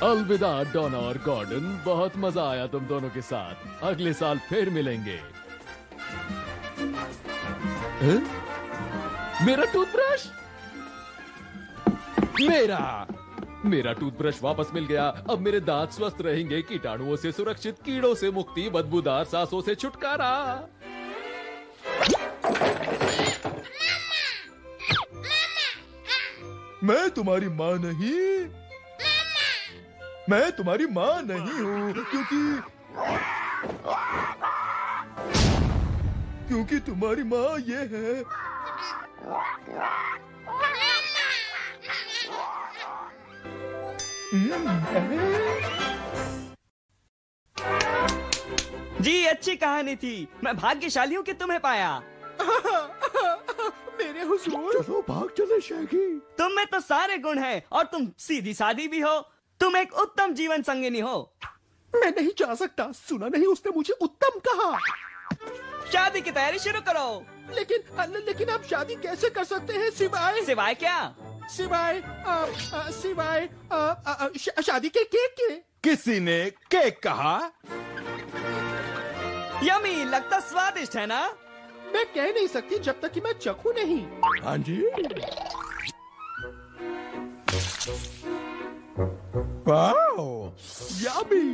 अलविदा डोना और गॉर्डन, बहुत मजा आया तुम दोनों के साथ। अगले साल फिर मिलेंगे। मेरा टूथब्रश, मेरा टूथब्रश वापस मिल गया। अब मेरे दांत स्वस्थ रहेंगे, कीटाणुओं से सुरक्षित, कीड़ों से मुक्ति, बदबूदार सांसों से छुटकारा। मैं तुम्हारी माँ नहीं, मैं तुम्हारी माँ नहीं हूँ, क्योंकि तुम्हारी माँ ये है। जी अच्छी कहानी थी। मैं भाग्यशाली हूँ कि तुम्हें पाया। मेरे हुजूर, चलो भाग चले शैगी। तुम में तो सारे गुण हैं और तुम सीधी सादी भी हो। तुम एक उत्तम जीवन संगिनी हो। मैं नहीं जा सकता। सुना नहीं उसने मुझे उत्तम कहा। शादी की तैयारी शुरू करो। लेकिन आप शादी कैसे कर सकते हैं सिवाय क्या? सिवाय शादी के केक के। किसी ने केक कहा? यमी, लगता स्वादिष्ट है ना? मैं कह नहीं सकती जब तक कि मैं चखूं नहीं। हाँ जी। Wow, yummy.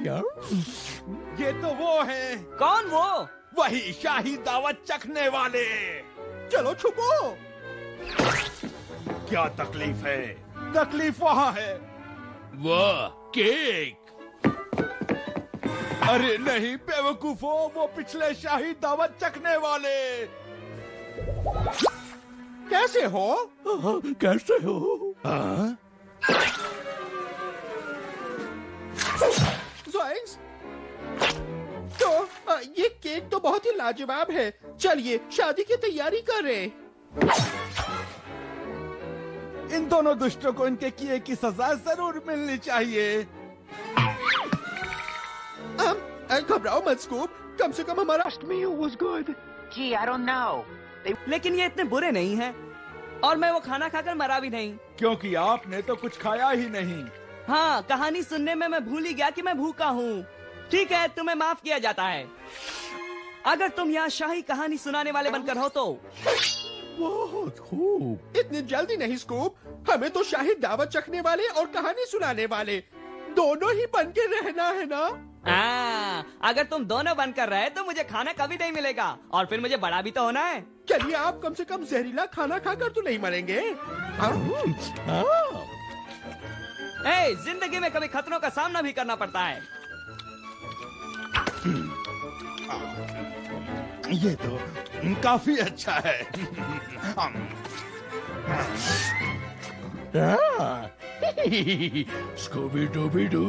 ये तो वो है। कौन वो? वही शाही दावत चखने वाले। चलो छुपो। क्या तकलीफ है? तकलीफ वहाँ है। वाह, केक। अरे नहीं बेवकूफो, वो पिछले शाही दावत चखने वाले। कैसे हो? कैसे हो? ज़ोइंग्स, तो ये केक तो बहुत ही लाजवाब है। चलिए शादी की तैयारी करें। इन दोनों दुष्टों को इनके किए की सजा जरूर मिलनी चाहिए। घबराओ मत स्कूप, कम से कम हमारा was good. Gee, I don't know. लेकिन ये इतने बुरे नहीं हैं और मैं वो खाना खाकर मरा भी नहीं। क्योंकि आपने तो कुछ खाया ही नहीं। हाँ, कहानी सुनने में मैं भूल ही गया कि मैं भूखा हूँ। ठीक है, तुम्हें माफ किया जाता है। अगर तुम यहाँ शाही कहानी सुनाने वाले बनकर हो तो। बहुत खूब। इतनी जल्दी नहीं स्कूप, हमें तो शाही दावत चखने वाले और कहानी सुनाने वाले दोनों ही बन के रहना है ना? अगर तुम दोनों बनकर रहे तो मुझे खाना कभी नहीं मिलेगा और फिर मुझे बड़ा भी तो होना है। चलिए, आप कम से कम जहरीला खाना खाकर तो नहीं मरेंगे। जिंदगी में कभी खतरों का सामना भी करना पड़ता है। ये तो काफी अच्छा है। स्कूबी डूबी डू।